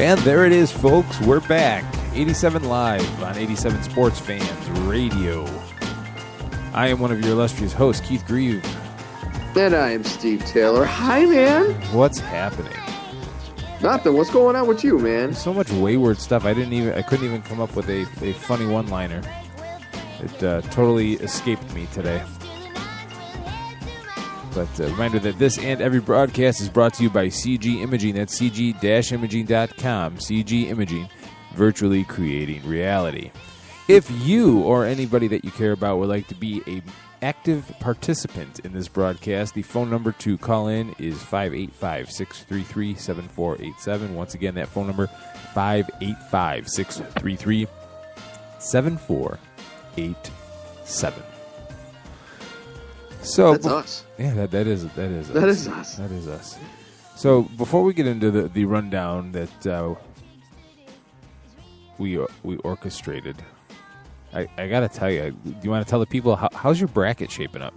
And there it is, folks. We're back. 87 Live on 87 Sports Fans Radio. I am one of your illustrious hosts, Keith Grieve. And I am Steve Taylor. Hi, man. What's happening? Nothing. What's going on with you, man? There's so much wayward stuff. I couldn't even come up with a funny one-liner. It totally escaped me today. But a reminder that this and every broadcast is brought to you by CG Imaging. That's cg-imaging.com. CG Imaging, virtually creating reality. If you or anybody that you care about would like to be an active participant in this broadcast, the phone number to call in is 585-633-7487. Once again, that phone number, 585-633-7487. So that's us. Yeah, that is us. That is us. That is us. So before we get into the rundown that we orchestrated, I got to tell you, do you want to tell the people how's your bracket shaping up?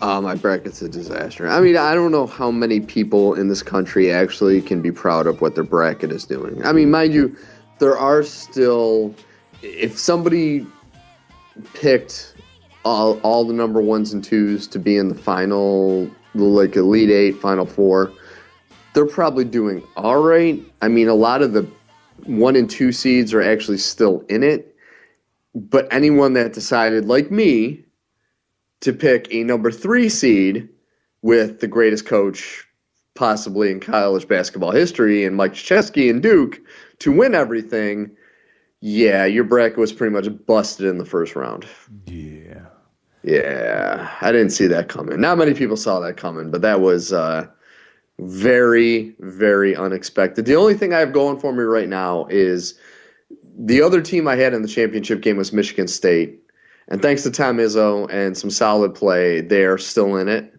My bracket's a disaster. I mean, I don't know how many people in this country actually can be proud of what their bracket is doing. I mean, mind you, there are still, if somebody picked all the number ones and twos to be in the final, like Elite Eight, Final Four, they're probably doing all right. I mean, a lot of the 1 and 2 seeds are actually still in it. But anyone that decided, like me, to pick a number 3 seed with the greatest coach possibly in college basketball history and Mike Krzyzewski and Duke to win everything, yeah, your bracket was pretty much busted in the first round. Yeah, I didn't see that coming. Not many people saw that coming, but that was very, very unexpected. The only thing I have going for me right now is the other team I had in the championship game was Michigan State. And thanks to Tom Izzo and some solid play, they're still in it.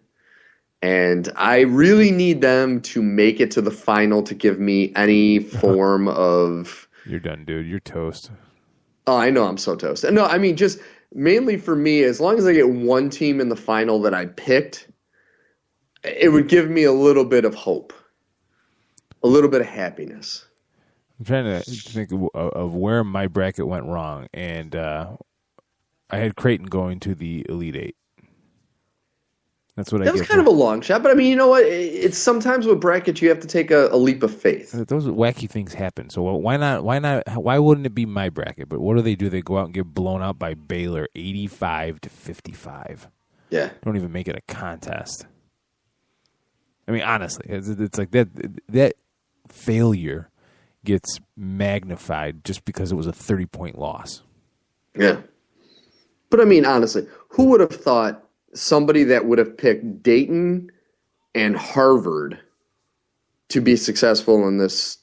And I really need them to make it to the final to give me any form of... You're done, dude. You're toast. Oh, I know I'm so toast. No, I mean, just mainly for me, as long as I get one team in the final that I picked, it would give me a little bit of hope, a little bit of happiness. I'm trying to think of where my bracket went wrong, and I had Creighton going to the Elite Eight. That's what that was kind of a long shot, but I mean, you know what? It's sometimes with brackets you have to take a leap of faith. Those wacky things happen. So why not? Why wouldn't it be my bracket? But what do? They go out and get blown out by Baylor, 85-55. Yeah, don't even make it a contest. I mean, honestly, it's like that failure gets magnified just because it was a 30-point loss. Yeah, but I mean, honestly, who would have thought somebody that would have picked Dayton and Harvard to be successful in this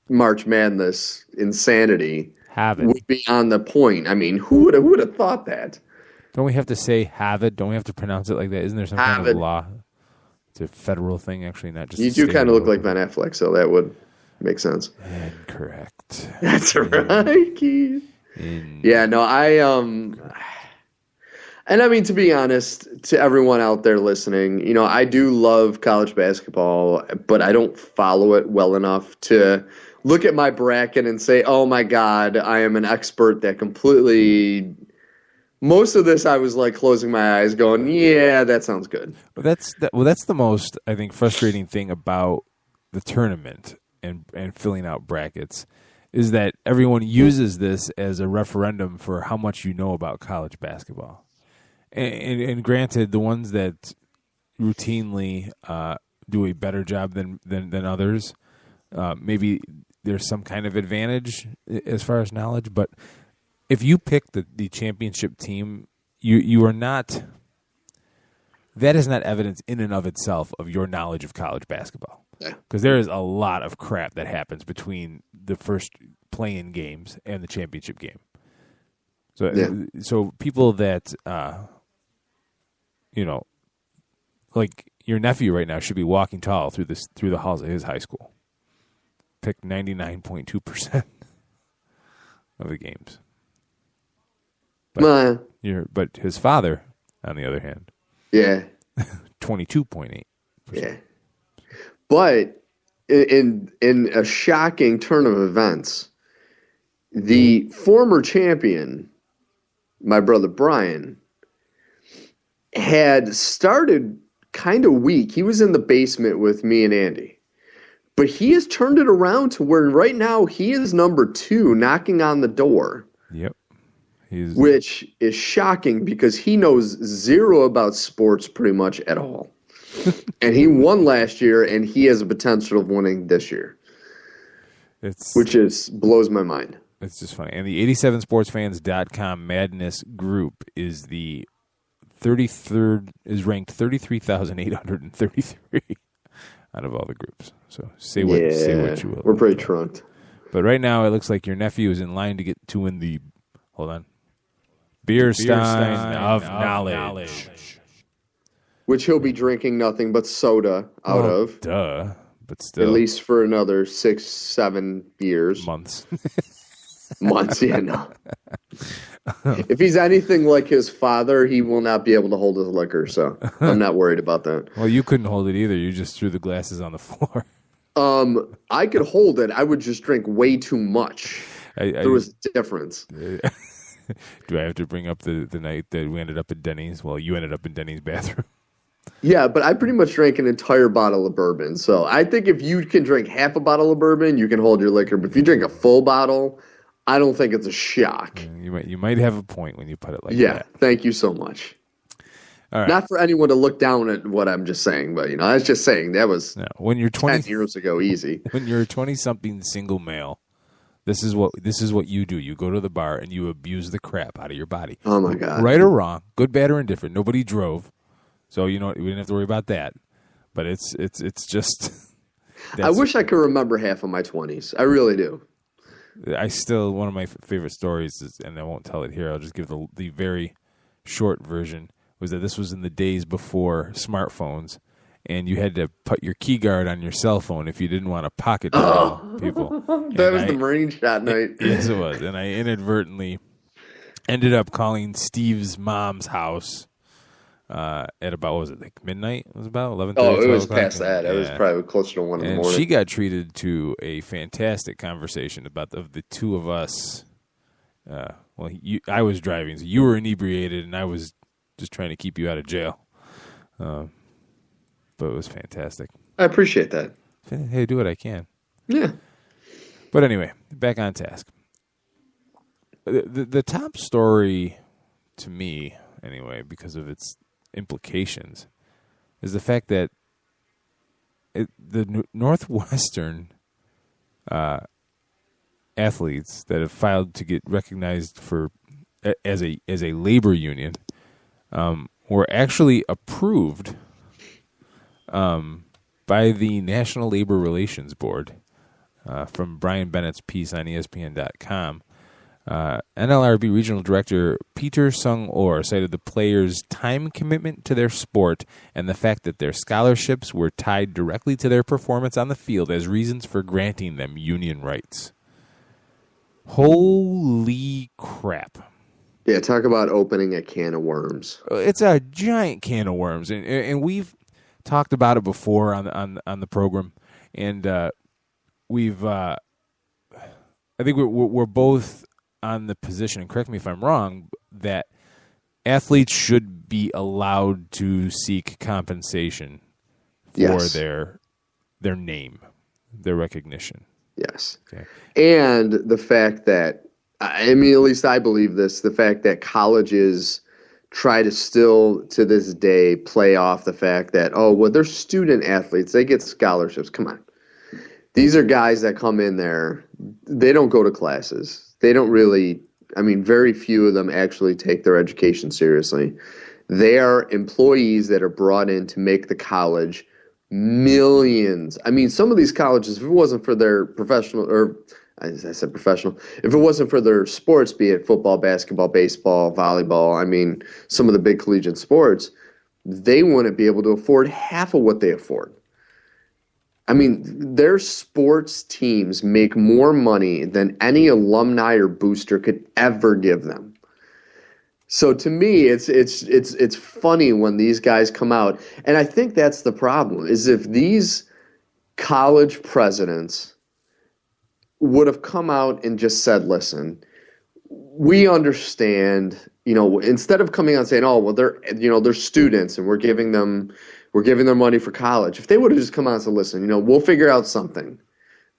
March Madness insanity would be on the point? I mean, who would have thought that? Don't we have to say Harvard? Don't we have to pronounce it like that? Isn't there some kind of law? It's a federal thing, actually, not just. You do kind of look like Ben Affleck, so that would make sense. Incorrect. That's right, Keith. Yeah, no, and I mean, to be honest, to everyone out there listening, you know, I do love college basketball, but I don't follow it well enough to look at my bracket and say, oh my God, I am an expert that completely... Most of this I was like closing my eyes going, yeah, that sounds good. Well, that's the most, I think, frustrating thing about the tournament and filling out brackets is that everyone uses this as a referendum for how much you know about college basketball. And granted, the ones that routinely do a better job than others, maybe there's some kind of advantage as far as knowledge. But if you pick the championship team, you are not. That is not evidence in and of itself of your knowledge of college basketball. Yeah. Because there is a lot of crap that happens between the first play-in games and the championship game. So people that. You know, like your nephew right now should be walking tall through the halls of his high school. Picked 99.2% of the games. But his father, on the other hand, 22.8%. Yeah. But in a shocking turn of events, the former champion, my brother Brian, had started kind of weak. He was in the basement with me and Andy. But he has turned it around to where right now he is number 2 knocking on the door. Yep. Which is shocking because he knows zero about sports pretty much at all. And he won last year, and he has a potential of winning this year. Which blows my mind. It's just funny. And the 87sportsfans.com Madness group is the 33rd, is ranked 33,833 out of all the groups. So say what you will. We're pretty trunked. But right now it looks like your nephew is in line to win the, hold on, Beer Stein of Knowledge. Which he'll be drinking nothing but soda out of. Duh. But still. At least for another 6-7 years. Months, yeah, no. If he's anything like his father, he will not be able to hold his liquor, so I'm not worried about that. Well, you couldn't hold it either. You just threw the glasses on the floor. I could hold it. I would just drink way too much. There was a difference. Do I have to bring up the night that we ended up at Denny's? Well, you ended up in Denny's bathroom. Yeah, but I pretty much drank an entire bottle of bourbon. So I think if you can drink half a bottle of bourbon, you can hold your liquor. But if you drink a full bottle, I don't think it's a shock. You might have a point when you put it like that. Yeah, thank you so much. All right. Not for anyone to look down at what I'm just saying, but I was just saying that was when you're 10 years ago easy. When you're a 20-something single male, this is what you do. You go to the bar and you abuse the crap out of your body. Oh my God. Right or wrong, good, bad, or indifferent. Nobody drove. So we didn't have to worry about that. But it's just I wish I could remember half of my 20s. I really do. One of my favorite stories is, and I won't tell it here, I'll just give the very short version, was that this was in the days before smartphones, and you had to put your key guard on your cell phone if you didn't want to pocket dial people. That was the Marine shot night. Yes, it was. And I inadvertently ended up calling Steve's mom's house at about, what was it, like midnight? It was about 11:30. Oh, it was past that. It was probably closer to 1 in the morning. And she got treated to a fantastic conversation about the two of us. I was driving, so you were inebriated, and I was just trying to keep you out of jail. But it was fantastic. I appreciate that. Hey, do what I can. Yeah. But anyway, back on task. The top story, to me, anyway, because of its implications, is the fact that the Northwestern athletes that have filed to get recognized as a labor union were actually approved by the National Labor Relations Board, from Brian Bennett's piece on ESPN.com. NLRB Regional Director Peter Sung-Orr cited the players' time commitment to their sport and the fact that their scholarships were tied directly to their performance on the field as reasons for granting them union rights. Holy crap. Yeah, talk about opening a can of worms. It's a giant can of worms, and we've talked about it before on the program, and we've I think we're both on the position, and correct me if I'm wrong, that athletes should be allowed to seek compensation for their name, their recognition. Yes. Okay. And the fact that, at least I believe this, the fact that colleges try to still, to this day, play off the fact that, they're student athletes. They get scholarships. Come on. These are guys that come in there. They don't go to classes. They don't really, very few of them actually take their education seriously. They are employees that are brought in to make the college millions. Some of these colleges, if it wasn't for their professional, or I said professional, if it wasn't for their sports, be it football, basketball, baseball, volleyball, some of the big collegiate sports, they wouldn't be able to afford half of what they afford. Their sports teams make more money than any alumni or booster could ever give them. So to me, it's funny when these guys come out, and I think that's the problem. Is if these college presidents would have come out and just said, listen, we understand, instead of coming out and saying, oh, well, they're students and we're giving them money for college. If they would have just come out and said, listen, we'll figure out something,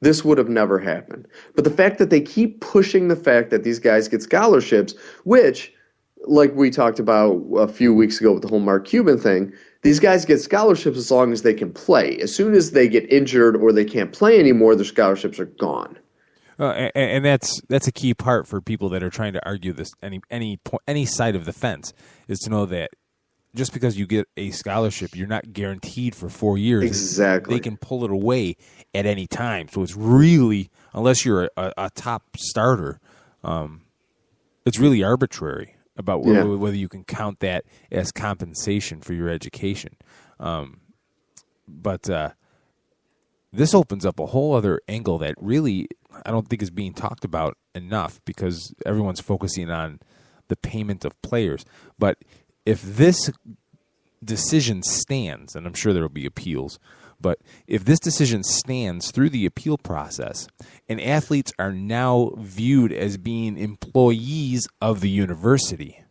this would have never happened. But the fact that they keep pushing the fact that these guys get scholarships, which, like we talked about a few weeks ago with the whole Mark Cuban thing, these guys get scholarships as long as they can play. As soon as they get injured or they can't play anymore, their scholarships are gone. And that's a key part for people that are trying to argue this. Any side of the fence is to know that just because you get a scholarship, you're not guaranteed for 4 years. Exactly. They can pull it away at any time. So it's really, unless you're a top starter, it's really arbitrary about whether you can count that as compensation for your education. But this opens up a whole other angle that really I don't think is being talked about enough because everyone's focusing on the payment of players. But if this decision stands, and I'm sure there will be appeals, but if this decision stands through the appeal process and athletes are now viewed as being employees of the university,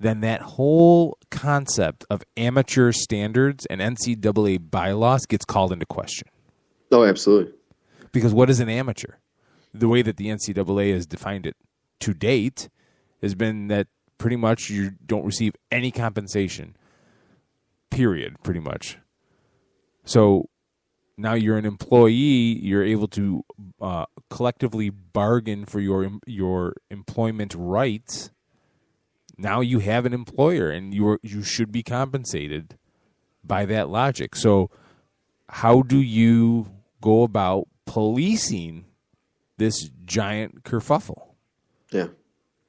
then that whole concept of amateur standards and NCAA bylaws gets called into question. Oh, absolutely. Because what is an amateur? The way that the NCAA has defined it to date has been that pretty much you don't receive any compensation, period, pretty much. So now you're an employee, you're able to collectively bargain for your employment rights. Now you have an employer, and you should be compensated by that logic. So how do you go about policing this giant kerfuffle? Yeah.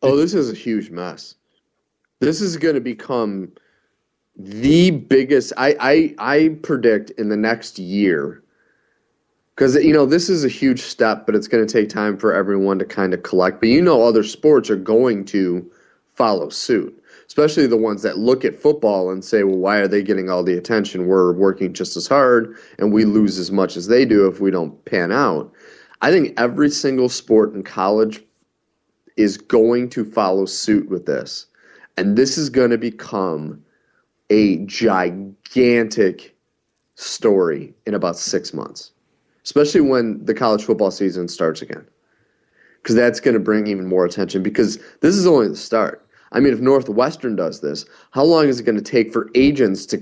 Oh, this is a huge mess. This is going to become the biggest. I predict in the next year, because this is a huge step, but it's going to take time for everyone to kind of collect. But other sports are going to follow suit, especially the ones that look at football and say, well, why are they getting all the attention? We're working just as hard, and we lose as much as they do if we don't pan out. I think every single sport in college is going to follow suit with this. And this is going to become a gigantic story in about 6 months, especially when the college football season starts again. Because that's going to bring even more attention, because this is only the start. I mean, if Northwestern does this, how long is it going to take for agents to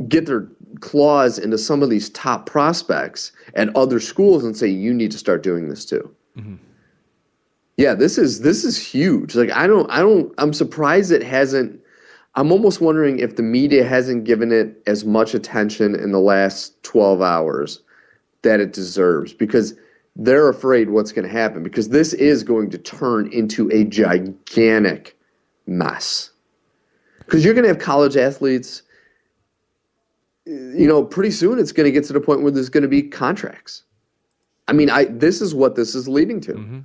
get their claws into some of these top prospects at other schools and say, you need to start doing this too? Mm-hmm. Yeah, this is huge. Like, I'm surprised it hasn't. I'm almost wondering if the media hasn't given it as much attention in the last 12 hours that it deserves, because they're afraid what's going to happen, because this is going to turn into a gigantic mess. Because you're going to have college athletes, pretty soon it's going to get to the point where there's going to be contracts. I mean, this is what this is leading to. Mm-hmm.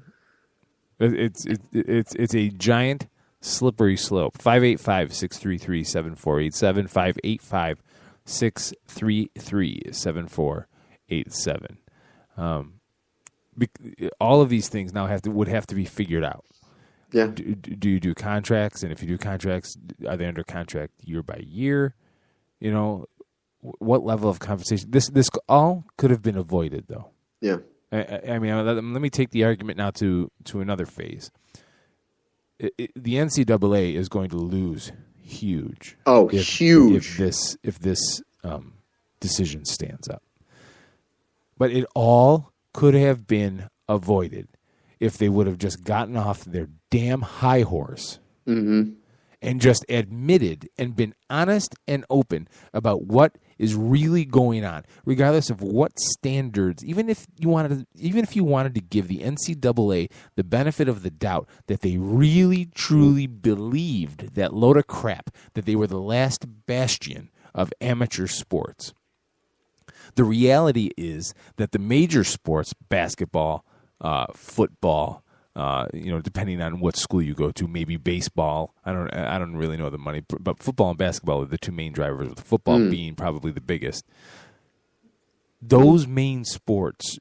It's a giant slippery slope. 585-633-7487, 585-633-7487. All of these things now would have to be figured out. Yeah. Do you do contracts? And if you do contracts, are they under contract year by year? What level of compensation? This all could have been avoided, though. Yeah. I mean, let me take the argument now to another phase. The NCAA is going to lose huge. Oh, huge! If this decision stands up, but it all could have been avoided if they would have just gotten off their damn high horse. Mm-hmm. And just admitted and been honest and open about what is really going on, regardless of what standards. Even if you wanted to give the NCAA the benefit of the doubt that they really truly believed that load of crap, that they were the last bastion of amateur sports. The reality is that the major sports, basketball, football, depending on what school you go to, maybe baseball. I don't really know the money, but football and basketball are the two main drivers, with football being probably the biggest. those main sports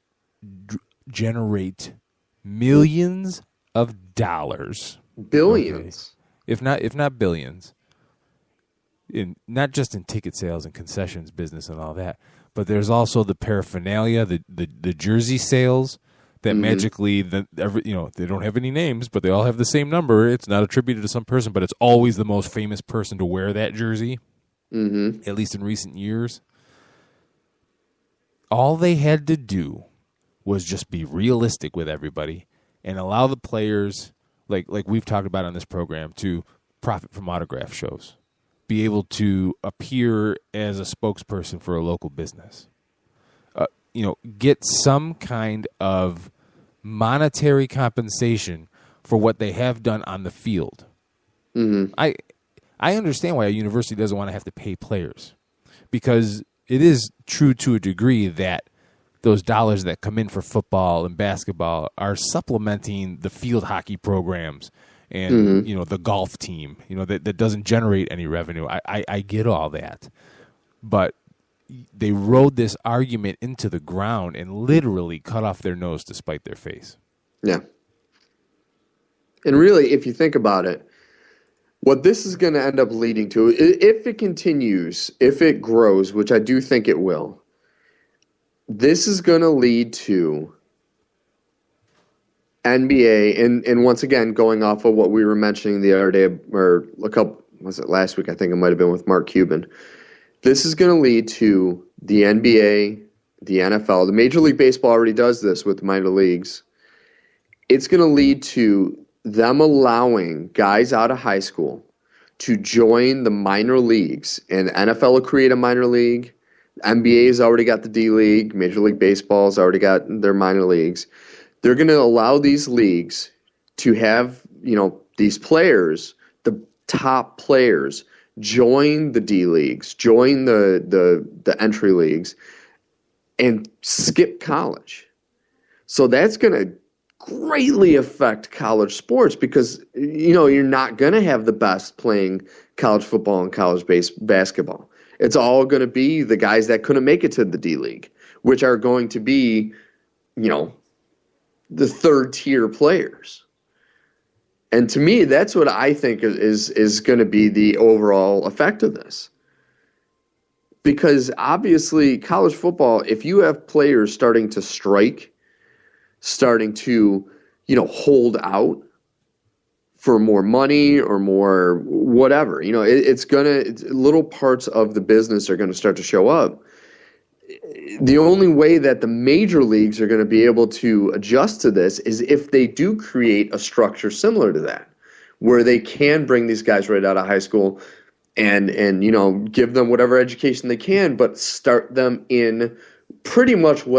generate millions of dollars, Billions. okay? If not billions, not just in ticket sales and concessions business and all that, but there's also the paraphernalia, the jersey sales that magically, they don't have any names, but they all have the same number. It's not attributed to some person, but it's always the most famous person to wear that jersey, at least in recent years. All they had to do was just be realistic with everybody and allow the players, like we've talked about on this program, to profit from autograph shows, be able to appear as a spokesperson for a local business, get some kind of monetary compensation for what they have done on the field. I understand why a university doesn't want to have to pay players, because it is true to a degree that those dollars that come in for football and basketball are supplementing the field hockey programs and the golf team, that doesn't generate any revenue. I get all that, but they rode this argument into the ground and literally cut off their nose to spite their face. Yeah. And really, if you think about it, what this is going to end up leading to, if it continues, if it grows, which I do think it will, this is going to lead to NBA, and once again, going off of what we were mentioning the other day, or was it last week? I think it might have been with Mark Cuban. This is going to lead to the NBA, the NFL. The Major League Baseball already does this with minor leagues. It's going to lead to them allowing guys out of high school to join the minor leagues. And NFL will create a minor league. NBA has already got the D League. Major League Baseball has already got their minor leagues. They're going to allow these leagues to have, these players, the top players, join the D leagues, join the entry leagues, and skip college. So that's going to greatly affect college sports, because you're not going to have the best playing college football and college basketball. It's all going to be the guys that couldn't make it to the D League, which are going to be, the third tier players. And to me, that's what I think is going to be the overall effect of this. Because obviously, college football, if you have players starting to strike, starting to, hold out for more money or more whatever, little parts of the business are going to start to show up. The only way that the major leagues are going to be able to adjust to this is if they do create a structure similar to that, where they can bring these guys right out of high school and give them whatever education they can, but start them in pretty much a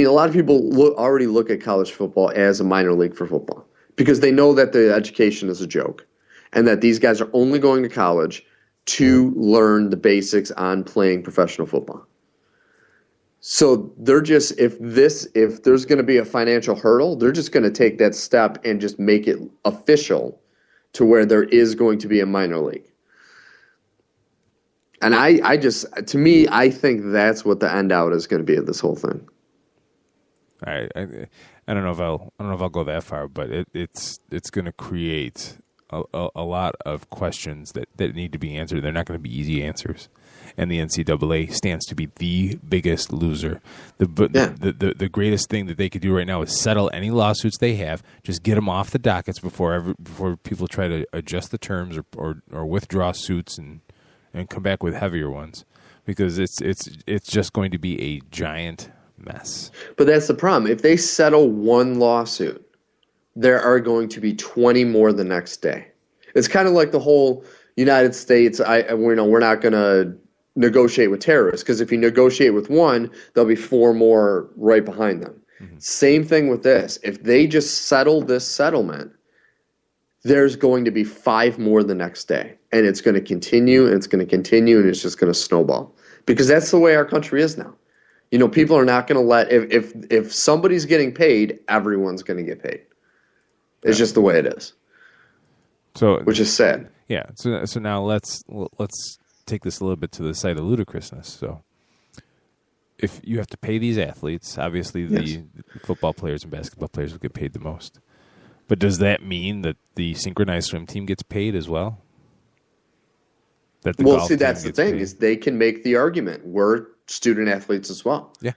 lot of people already look at college football as a minor league for football, because they know that the education is a joke and that these guys are only going to college to learn the basics on playing professional football. So they're just, if there's going to be a financial hurdle, they're just going to take that step and just make it official to where there is going to be a minor league. And I think that's what the end out is going to be of this whole thing. I don't know if I'll go that far, but it's going to create a lot of questions that need to be answered. They're not going to be easy answers, and the NCAA stands to be the biggest loser. The greatest thing that they could do right now is settle any lawsuits they have. Just get them off the dockets before people try to adjust the terms or withdraw suits and come back with heavier ones, because it's just going to be a giant mess. But that's the problem. If they settle one lawsuit, there are going to be 20 more the next day. It's kind of like the whole United States, we're not going to negotiate with terrorists, because if you negotiate with one, there'll be 4 more right behind them. Mm-hmm. Same thing with this. If they just settle this settlement, there's going to be 5 more the next day. And it's going to continue, and it's going to continue, and it's just going to snowball. Because that's the way our country is now. People are not going to let, if somebody's getting paid, everyone's going to get paid. It's just the way it is. So, which is sad. Yeah. So now let's take this a little bit to the side of ludicrousness. So, if you have to pay these athletes, obviously the football players and basketball players will get paid the most. But does that mean that the synchronized swim team gets paid as well? That the golf team that's the gets thing paid? is they can make the argument we're student athletes as well. Yeah,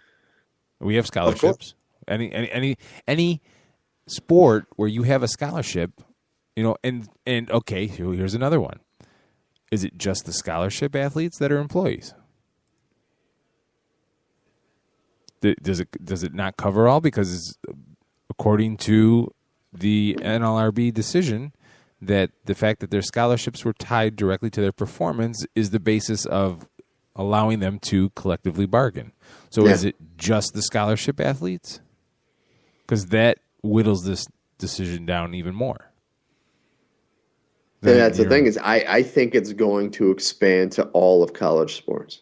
we have scholarships. Any sport where you have a scholarship, and okay, here's another one. Is it just the scholarship athletes that are employees? Does it not cover all? Because according to the NLRB decision, that the fact that their scholarships were tied directly to their performance is the basis of allowing them to collectively bargain. So is it just the scholarship athletes? Because that whittles this decision down even more. And that's the thing is I think it's going to expand to all of college sports.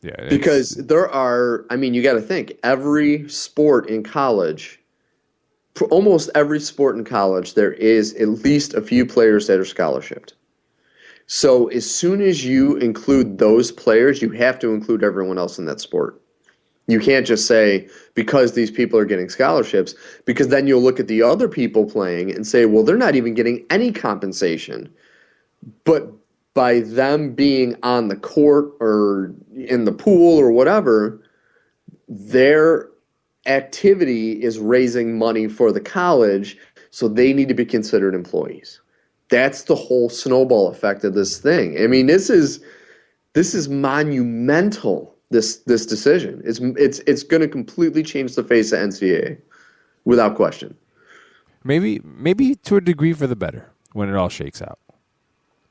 Yeah, because there are, you got to think, every sport in college, for almost every sport in college, there is at least a few players that are scholarshiped. So as soon as you include those players, you have to include everyone else in that sport. You can't just say, because these people are getting scholarships, because then you'll look at the other people playing and say, well, they're not even getting any compensation. But by them being on the court or in the pool or whatever, their activity is raising money for the college, so they need to be considered employees. That's the whole snowball effect of this thing. This is monumental. This decision. It's going to completely change the face of NCAA, without question. Maybe to a degree for the better when it all shakes out.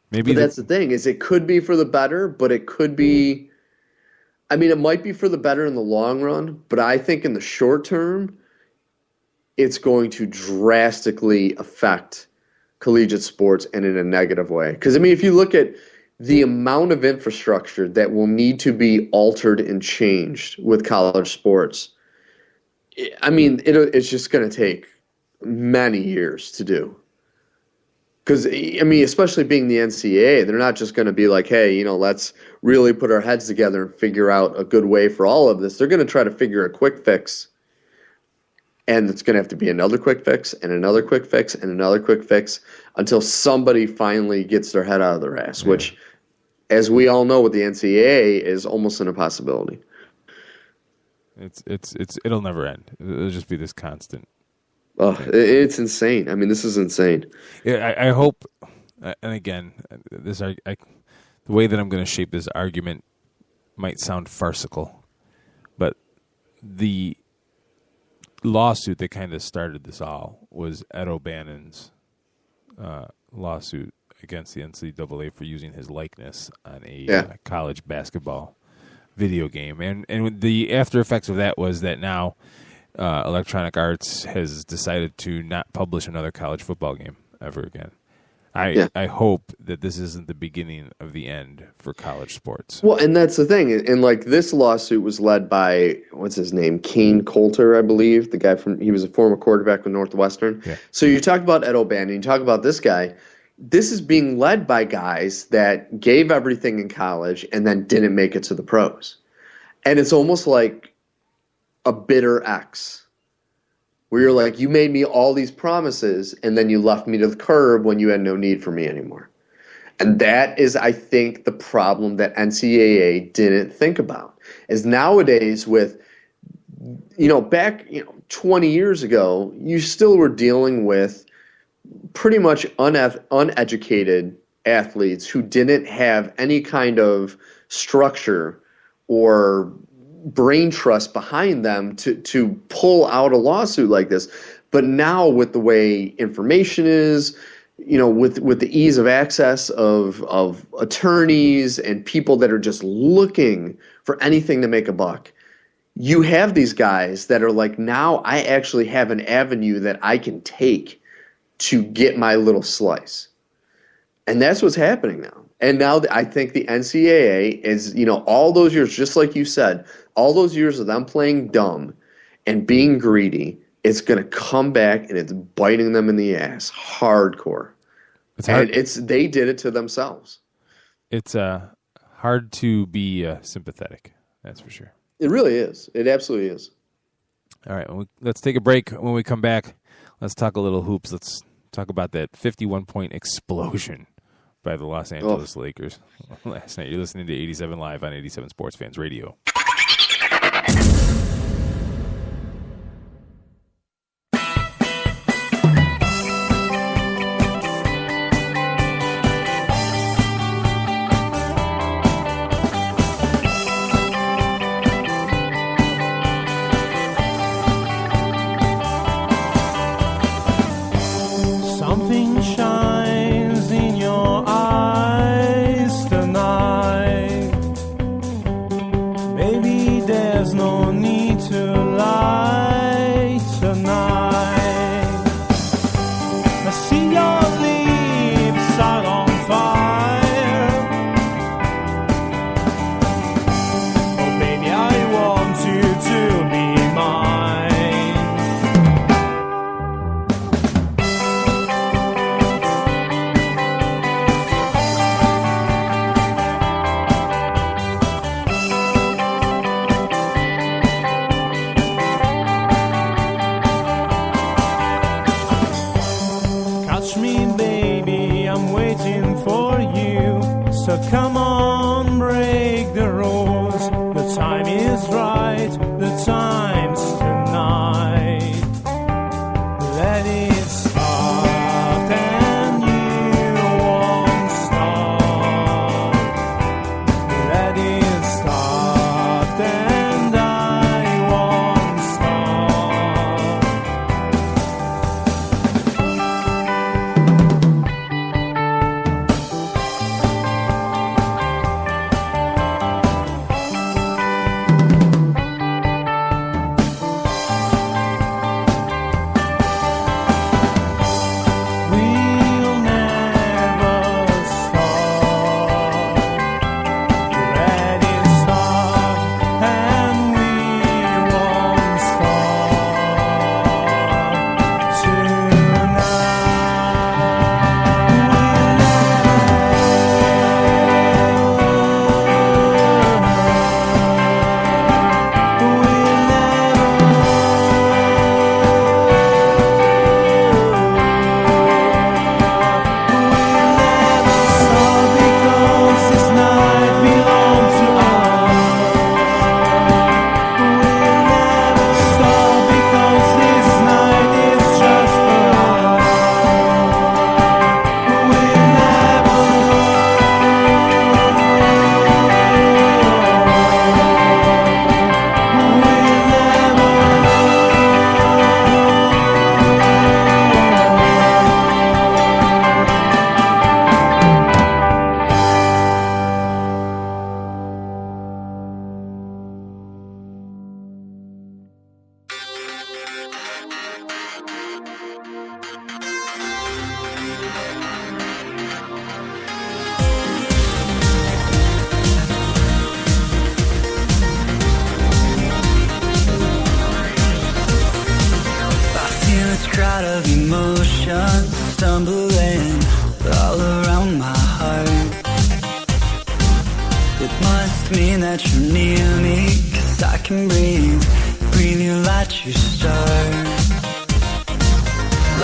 But that's the thing, is it could be for the better, but it could be, it might be for the better in the long run, but I think in the short term, it's going to drastically affect collegiate sports and in a negative way. Because, if you look at the amount of infrastructure that will need to be altered and changed with college sports, it's just going to take many years to do. Because, especially being the NCAA, they're not just going to be like, hey, let's really put our heads together and figure out a good way for all of this. They're going to try to figure a quick fix. And it's going to have to be another quick fix and another quick fix and another quick fix until somebody finally gets their head out of their ass, which, as we all know with the NCAA, is almost an impossibility. It'll never end. It'll just be this constant. Oh, it's insane. This is insane. Yeah, I hope, and again, the way that I'm going to shape this argument might sound farcical, but the lawsuit that kind of started this all was Ed O'Bannon's lawsuit against the NCAA for using his likeness on a college basketball video game. And the after effects of that was that now Electronic Arts has decided to not publish another college football game ever again. I hope that this isn't the beginning of the end for college sports. Well, and that's the thing. And this lawsuit was led by, what's his name? Kane Coulter, I believe. The guy he was a former quarterback with Northwestern. Yeah. So you talk about Ed O'Bannon, you talk about this guy. This is being led by guys that gave everything in college and then didn't make it to the pros. And it's almost like a bitter ex, where you're like, you made me all these promises and then you left me to the curb when you had no need for me anymore. And that is, I think, the problem that NCAA didn't think about. Is nowadays with, back 20 years ago, you still were dealing with pretty much uneducated athletes who didn't have any kind of structure or brain trust behind them to pull out a lawsuit like this. But now with the way information is, with the ease of access of attorneys and people that are just looking for anything to make a buck, you have these guys that are like, now I actually have an avenue that I can take to get my little slice. And that's what's happening now. And now I think the NCAA is, all those years, just like you said, all those years of them playing dumb and being greedy, it's going to come back and it's biting them in the ass hardcore. They did it to themselves. It's hard to be sympathetic, that's for sure. It really is. It absolutely is. All right, let's take a break. When we come back, let's talk a little hoops. Let's talk about that 51-point explosion by the Los Angeles Lakers last night. You're listening to 87 Live on 87 Sports Fans Radio. Something shines in your eyes tonight. Maybe there's no need to lie tonight. I see your lips out on fire. Oh baby, I want you to be mine. Catch me, baby, I'm waiting for you. So come on, break the rules. The time is right, the time's tonight. Let it start and you won't stop. Let it start and I won't stop. We'll never stop. Let it start and we won't stop because this night belongs to us. We'll never stop because this night is just for us. We'll never I feel this crowd of emotions stumbling all around my heart. It must mean that you're near me, 'cause I can breathe you like you start.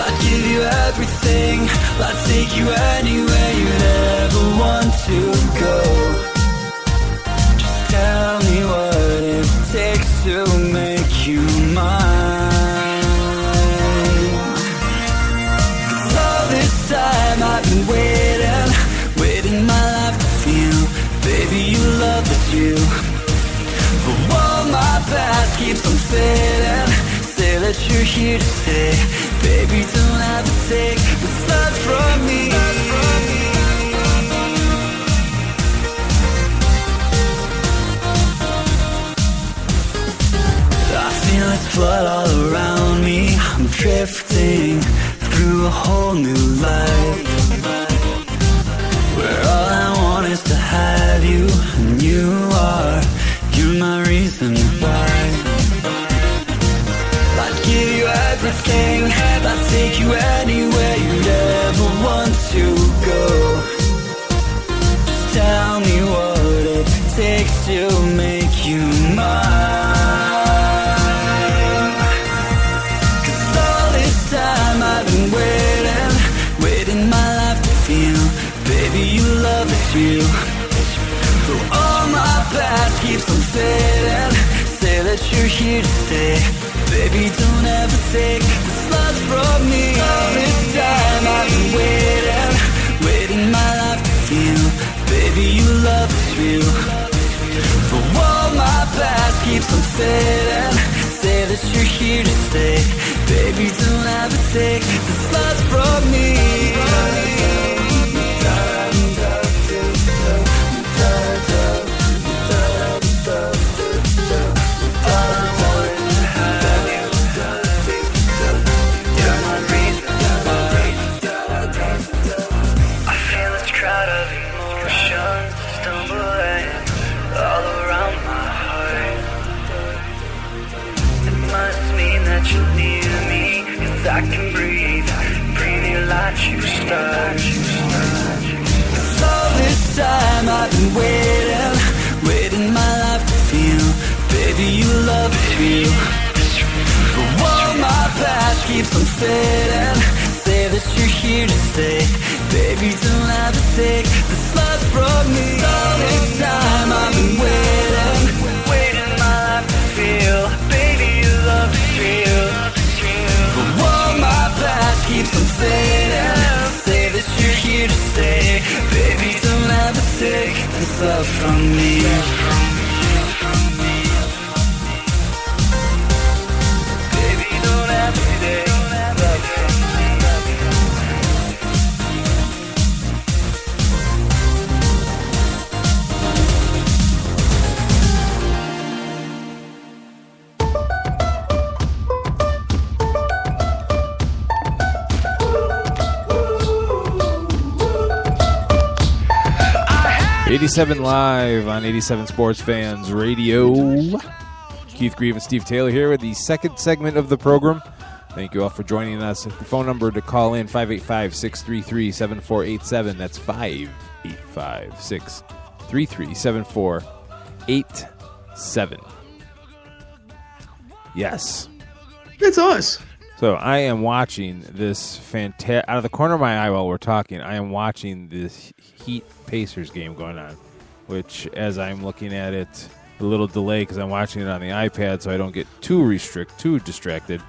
I'd give you everything, I'd take you anywhere you'd ever want to go. Just tell me what it takes to make you mine. 'Cause all this time I've been waiting my life to feel, baby, you love this you. But while my past keeps on fading, say that you're here to stay, baby, don't have to take what's left from me. I feel this flood all around me, I'm drifting through a whole new life, where all I want is to have you, and you're my reason why. I'd give you everything, I'd take you anywhere you'd ever want to go. Just tell me what it takes to make you mine. that you're here to stay. Baby, don't ever take this love from me. All this time I've been waiting my life to feel. Baby, your love is real. But while my past keeps on fading, say that you're here to stay. Baby, don't ever take this love from me. I can breathe like you start. All this time I've been waiting my life to feel. Baby, your love is real. But while my past keeps on fading, say that you're here to stay. Baby, don't ever take this love from me. All this time I've been waiting my life to feel. Baby, your love is real. Keeps on fading. Say that you're here to stay. Baby, don't ever take this love from me. Baby, don't ever take love from me. 87 Live on 87 Sports Fans Radio. Keith Grieve and Steve Taylor here with the second segment of the program. Thank you all for joining us. The phone number to call in, 585-633-7487. That's 585-633-7487. Yes. It's us. So I am watching this out of the corner of my eye while we're talking, I am watching this Heat Pacers game going on, which as I'm looking at it, a little delay because I'm watching it on the iPad so I don't get too distracted.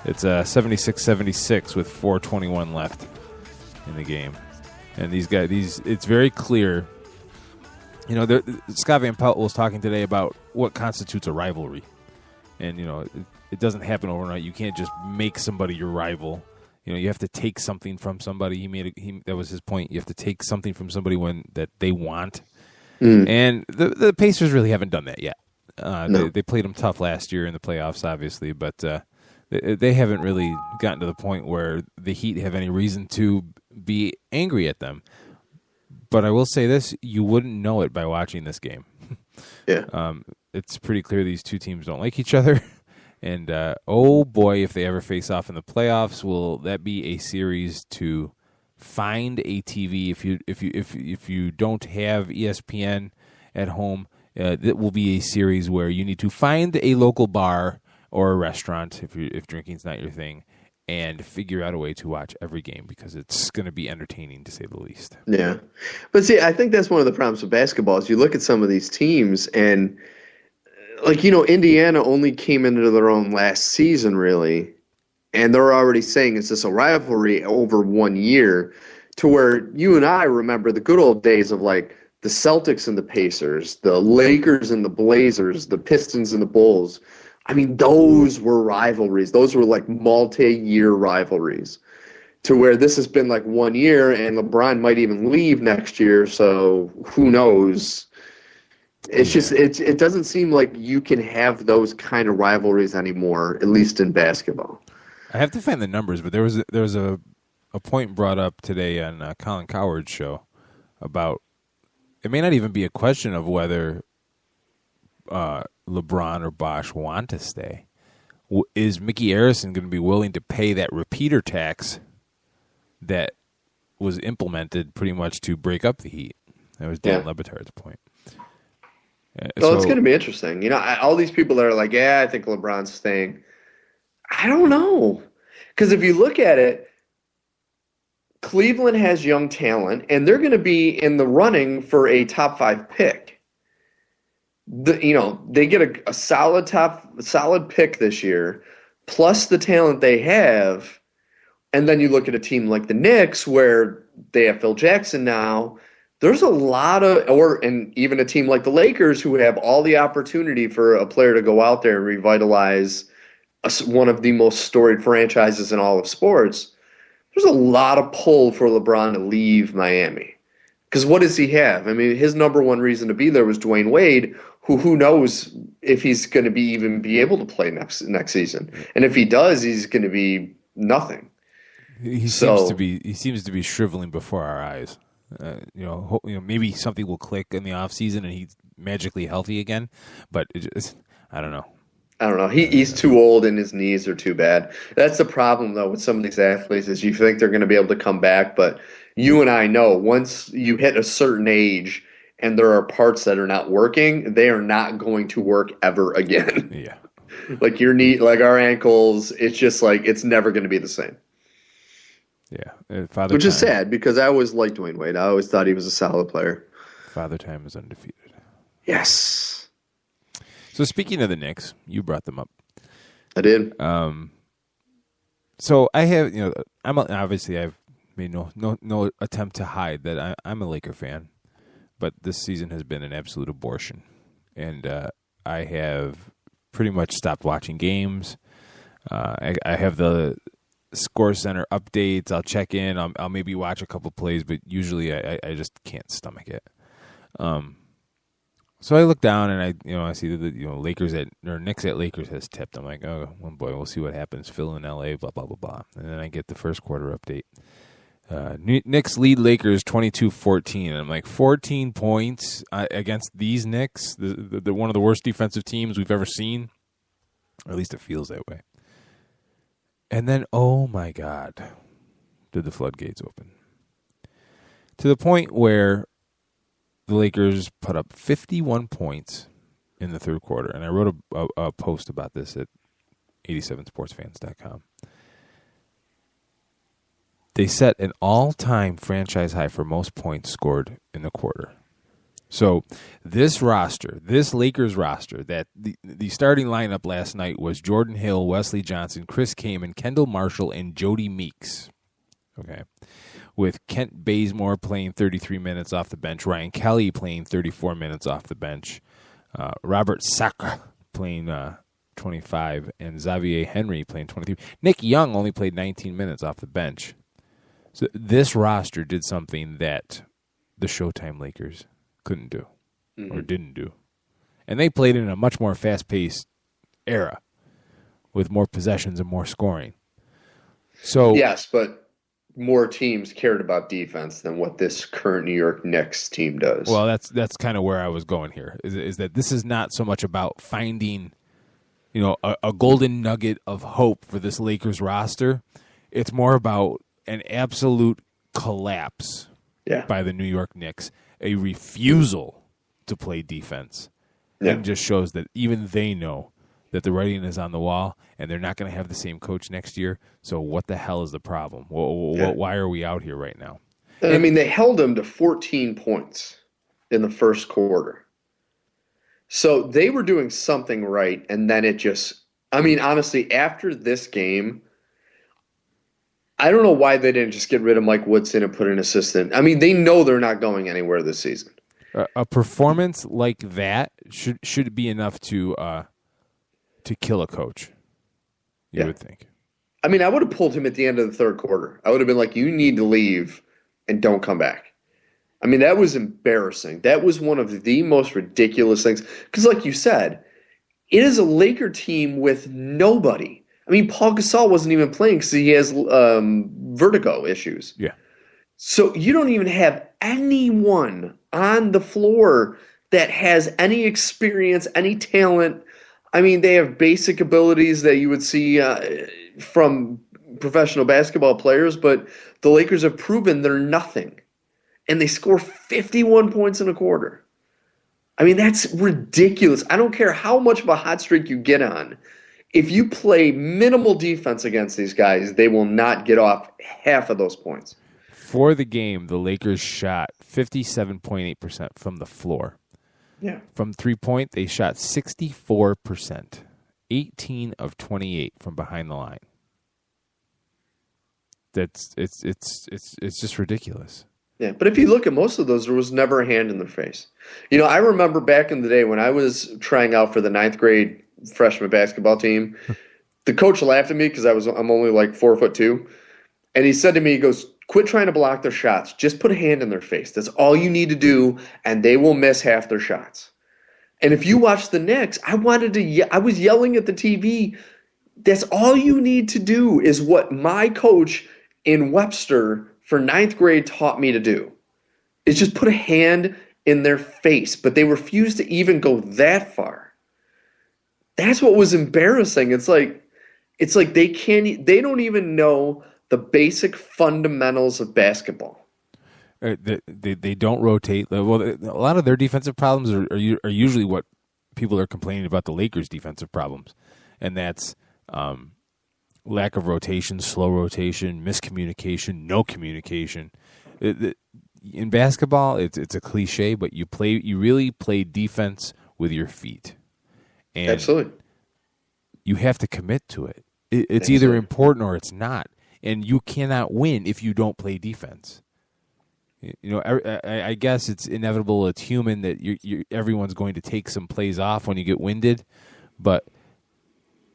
It's 76-76 with 4:21 left in the game. And these guys, it's very clear. You know, Scott Van Pelt was talking today about what constitutes a rivalry. And, you know, it doesn't happen overnight. You can't just make somebody your rival. You know, you have to take something from somebody. That was his point. You have to take something from somebody that they want. And the Pacers really haven't done that yet. No. They played them tough last year in the playoffs, obviously, but they haven't really gotten to the point where the Heat have any reason to be angry at them. But I will say this, you wouldn't know it by watching this game. Yeah. It's pretty clear these two teams don't like each other. And, oh boy, if they ever face off in the playoffs, will that be a series to find a TV? If you don't have ESPN at home, that will be a series where you need to find a local bar or a restaurant if drinking's not your thing, and figure out a way to watch every game because it's going to be entertaining to say the least. Yeah, but see, I think that's one of the problems with basketball is you look at some of these teams and. Like, you know, Indiana only came into their own last season, really, and they're already saying it's just a rivalry over 1 year to where you and I remember the good old days of, like, the Celtics and the Pacers, the Lakers and the Blazers, the Pistons and the Bulls. I mean, those were rivalries. Those were, like, multi-year rivalries to where this has been, like, 1 year, and LeBron might even leave next year, so who knows. It's just it doesn't seem like you can have those kind of rivalries anymore, at least in basketball. I have to find the numbers, but there was a point brought up today on Colin Cowherd's show about it may not even be a question of whether LeBron or Bosh want to stay. Is Mickey Arison going to be willing to pay that repeater tax that was implemented pretty much to break up the Heat? That was Dan LeBatard's point. Well, it's going to be interesting. You know, all these people that are like, yeah, I think LeBron's staying. I don't know. Because if you look at it, Cleveland has young talent, and they're going to be in the running for a top 5 pick. they get a solid pick this year, plus the talent they have, and then you look at a team like the Knicks where they have Phil Jackson now. There's a lot of, and even a team like the Lakers who have all the opportunity for a player to go out there and revitalize one of the most storied franchises in all of sports. There's a lot of pull for LeBron to leave Miami. Because what does he have? I mean, his number one reason to be there was Dwayne Wade, who knows if he's going to even be able to play next season. And if he does, he's going to be nothing. He seems to be shriveling before our eyes. Maybe something will click in the off season and he's magically healthy again. But I don't know. He's too old and his knees are too bad. That's the problem, though, with some of these athletes is you think they're going to be able to come back, but you and I know once you hit a certain age and there are parts that are not working, they are not going to work ever again. Yeah. Like your knee, like our ankles, it's just like it's never going to be the same. Yeah. Which is sad because I always liked Dwayne Wade. I always thought he was a solid player. Father Time is undefeated. Yes. So speaking of the Knicks, you brought them up. I did. So I have, I've made no attempt to hide that I'm a Laker fan, but this season has been an absolute abortion, and I have pretty much stopped watching games. I have the Score Center updates. I'll check in. I'll maybe watch a couple plays, but usually I just can't stomach it. So I look down and I see that Knicks at Lakers has tipped. I'm like, oh boy, we'll see what happens. Phil in LA, blah blah blah blah. And then I get the first quarter update. Knicks lead Lakers 22-14. And I'm like, 14 points against these Knicks, the one of the worst defensive teams we've ever seen. Or at least it feels that way. And then, oh my God, did the floodgates open. To the point where the Lakers put up 51 points in the third quarter. And I wrote a post about this at 87sportsfans.com. They set an all-time franchise high for most points scored in the quarter. So this Lakers roster, that the starting lineup last night was Jordan Hill, Wesley Johnson, Chris Kaman, Kendall Marshall, and Jody Meeks. Okay. With Kent Bazemore playing 33 minutes off the bench, Ryan Kelly playing 34 minutes off the bench, Robert Sacre playing 25, and Xavier Henry playing 23. Nick Young only played 19 minutes off the bench. So this roster did something that the Showtime Lakers couldn't do or didn't do. And they played in a much more fast-paced era with more possessions and more scoring. So yes, but more teams cared about defense than what this current New York Knicks team does. Well, that's kind of where I was going here. Is that this is not so much about finding, a golden nugget of hope for this Lakers roster. It's more about an absolute collapse by the New York Knicks, a refusal to play defense. Yeah. And just shows that even they know that the writing is on the wall, and they're not going to have the same coach next year. So what the hell is the problem? Why are we out here right now? I mean, they held them to 14 points in the first quarter. So they were doing something right, and then it just – I mean, honestly, after this game, I don't know why they didn't just get rid of Mike Woodson and put an assistant. I mean, they know they're not going anywhere this season. A performance like that should be enough to kill a coach, you would think. I mean, I would have pulled him at the end of the third quarter. I would have been like, you need to leave and don't come back. I mean, that was embarrassing. That was one of the most ridiculous things. Because like you said, it is a Laker team with nobody. I mean, Paul Gasol wasn't even playing because he has vertigo issues. Yeah. So you don't even have anyone on the floor that has any experience, any talent. I mean, they have basic abilities that you would see from professional basketball players, but the Lakers have proven they're nothing. And they score 51 points in a quarter. I mean, that's ridiculous. I don't care how much of a hot streak you get on. If you play minimal defense against these guys, they will not get off half of those points. For the game, the Lakers shot 57.8% from the floor. Yeah. From 3-point, they shot 64%, 18 of 28 from behind the line. It's just ridiculous. Yeah, but if you look at most of those, there was never a hand in their face. I remember back in the day when I was trying out for the 9th grade freshman basketball team, the coach laughed at me because I'm only like 4'2", and he said to me, he goes, "Quit trying to block their shots. Just put a hand in their face. That's all you need to do, and they will miss half their shots." And if you watch the Knicks, I was yelling at the TV. That's all you need to do is what my coach in Webster for 9th grade taught me to do. Is just put a hand in their face. But they refused to even go that far. That's what was embarrassing. It's like they don't even know the basic fundamentals of basketball. They don't rotate. Well, a lot of their defensive problems are usually what people are complaining about the Lakers' defensive problems, and that's lack of rotation, slow rotation, miscommunication, no communication. In basketball, it's a cliche, but you really play defense with your feet, and absolutely, you have to commit to it. It's either important or it's not, and you cannot win if you don't play defense. I guess it's inevitable. It's human that everyone's going to take some plays off when you get winded, but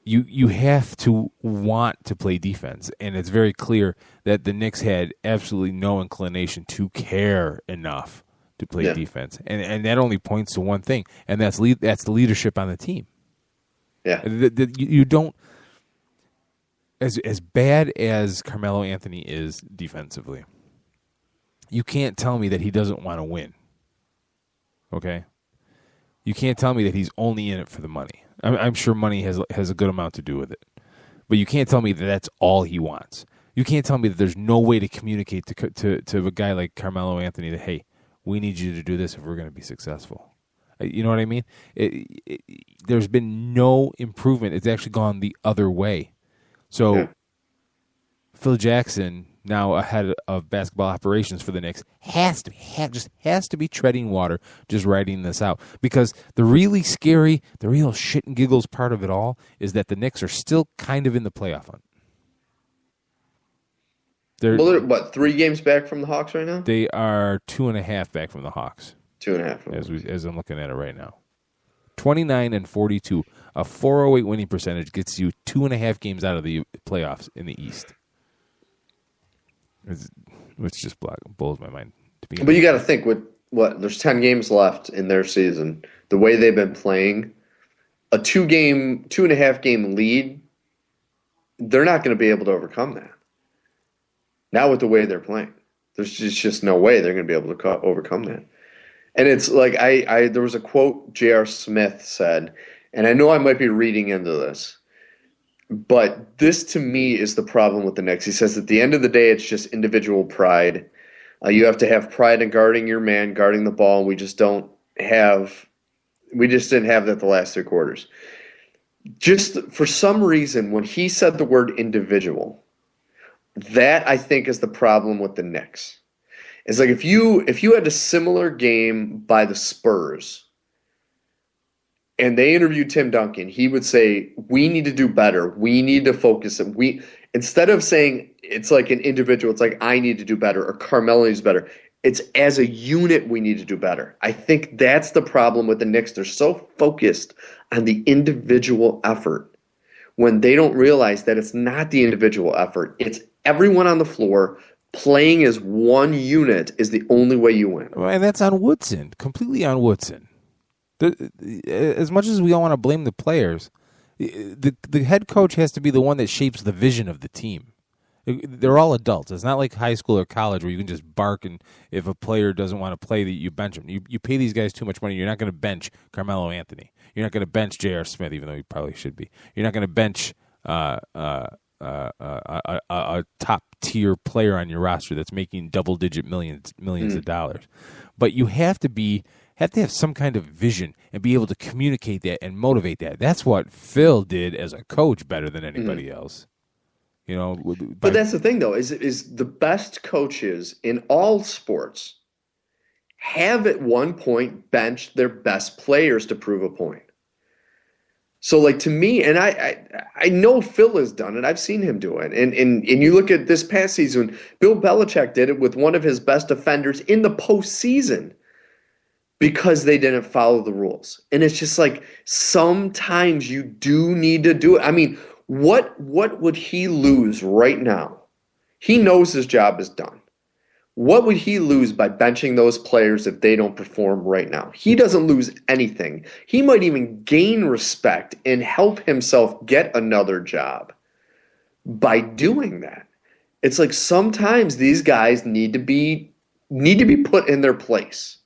you have to want to play defense, and it's very clear that the Knicks had absolutely no inclination to care enough to play defense, and that only points to one thing, and that's the leadership on the team. Yeah, you don't. As bad as Carmelo Anthony is defensively, you can't tell me that he doesn't want to win. Okay? You can't tell me that he's only in it for the money. I'm sure money has a good amount to do with it. But you can't tell me that that's all he wants. You can't tell me that there's no way to communicate to a guy like Carmelo Anthony that, hey, we need you to do this if we're going to be successful. You know what I mean? There's been no improvement. It's actually gone the other way. So Phil Jackson, now ahead of basketball operations for the Knicks, has to be treading water, just writing this out. Because the really scary, the real shit and giggles part of it all is that the Knicks are still kind of in the playoff hunt. They're what, 3 games back from the Hawks right now? They are 2.5 back from the Hawks. 2.5. As I'm looking at it right now. 29-42. A 408 winning percentage gets you 2.5 games out of the playoffs in the East. Which just blows my mind. But you got to think, there's 10 games left in their season. The way they've been playing, a 2.5 game lead, they're not going to be able to overcome that. Not with the way they're playing. There's just no way they're going to be able to overcome that. And it's like there was a quote J.R. Smith said, and I know I might be reading into this, but this to me is the problem with the Knicks. He says at the end of the day, it's just individual pride. You have to have pride in guarding your man, guarding the ball, and we just didn't have that the last 3 quarters. Just for some reason, when he said the word individual, that I think is the problem with the Knicks. It's like if you had a similar game by the Spurs and they interviewed Tim Duncan, he would say, we need to do better. We need to focus. Instead of saying it's like an individual, it's like I need to do better or Carmelo needs better. It's as a unit we need to do better. I think that's the problem with the Knicks. They're so focused on the individual effort when they don't realize that it's not the individual effort. It's everyone on the floor playing as one unit is the only way you win. Well, and that's on Woodson, completely on Woodson. As much as we all want to blame the players, the head coach has to be the one that shapes the vision of the team. They're all adults. It's not like high school or college where you can just bark and if a player doesn't want to play, you bench him. You pay these guys too much money. You're not going to bench Carmelo Anthony. You're not going to bench J.R. Smith, even though you probably should be. You're not going to bench a top-tier player on your roster that's making double-digit millions of dollars. But you have to have some kind of vision and be able to communicate that and motivate that. That's what Phil did as a coach better than anybody else. But that's the thing, though, is the best coaches in all sports have at one point benched their best players to prove a point. So, like, to me, and I know Phil has done it. I've seen him do it. And you look at this past season, Bill Belichick did it with one of his best defenders in the postseason because they didn't follow the rules. And it's just like sometimes you do need to do it. I mean, what would he lose right now? He knows his job is done. What would he lose by benching those players if they don't perform right now? He doesn't lose anything. He might even gain respect and help himself get another job by doing that. It's like sometimes these guys need to be put in their place.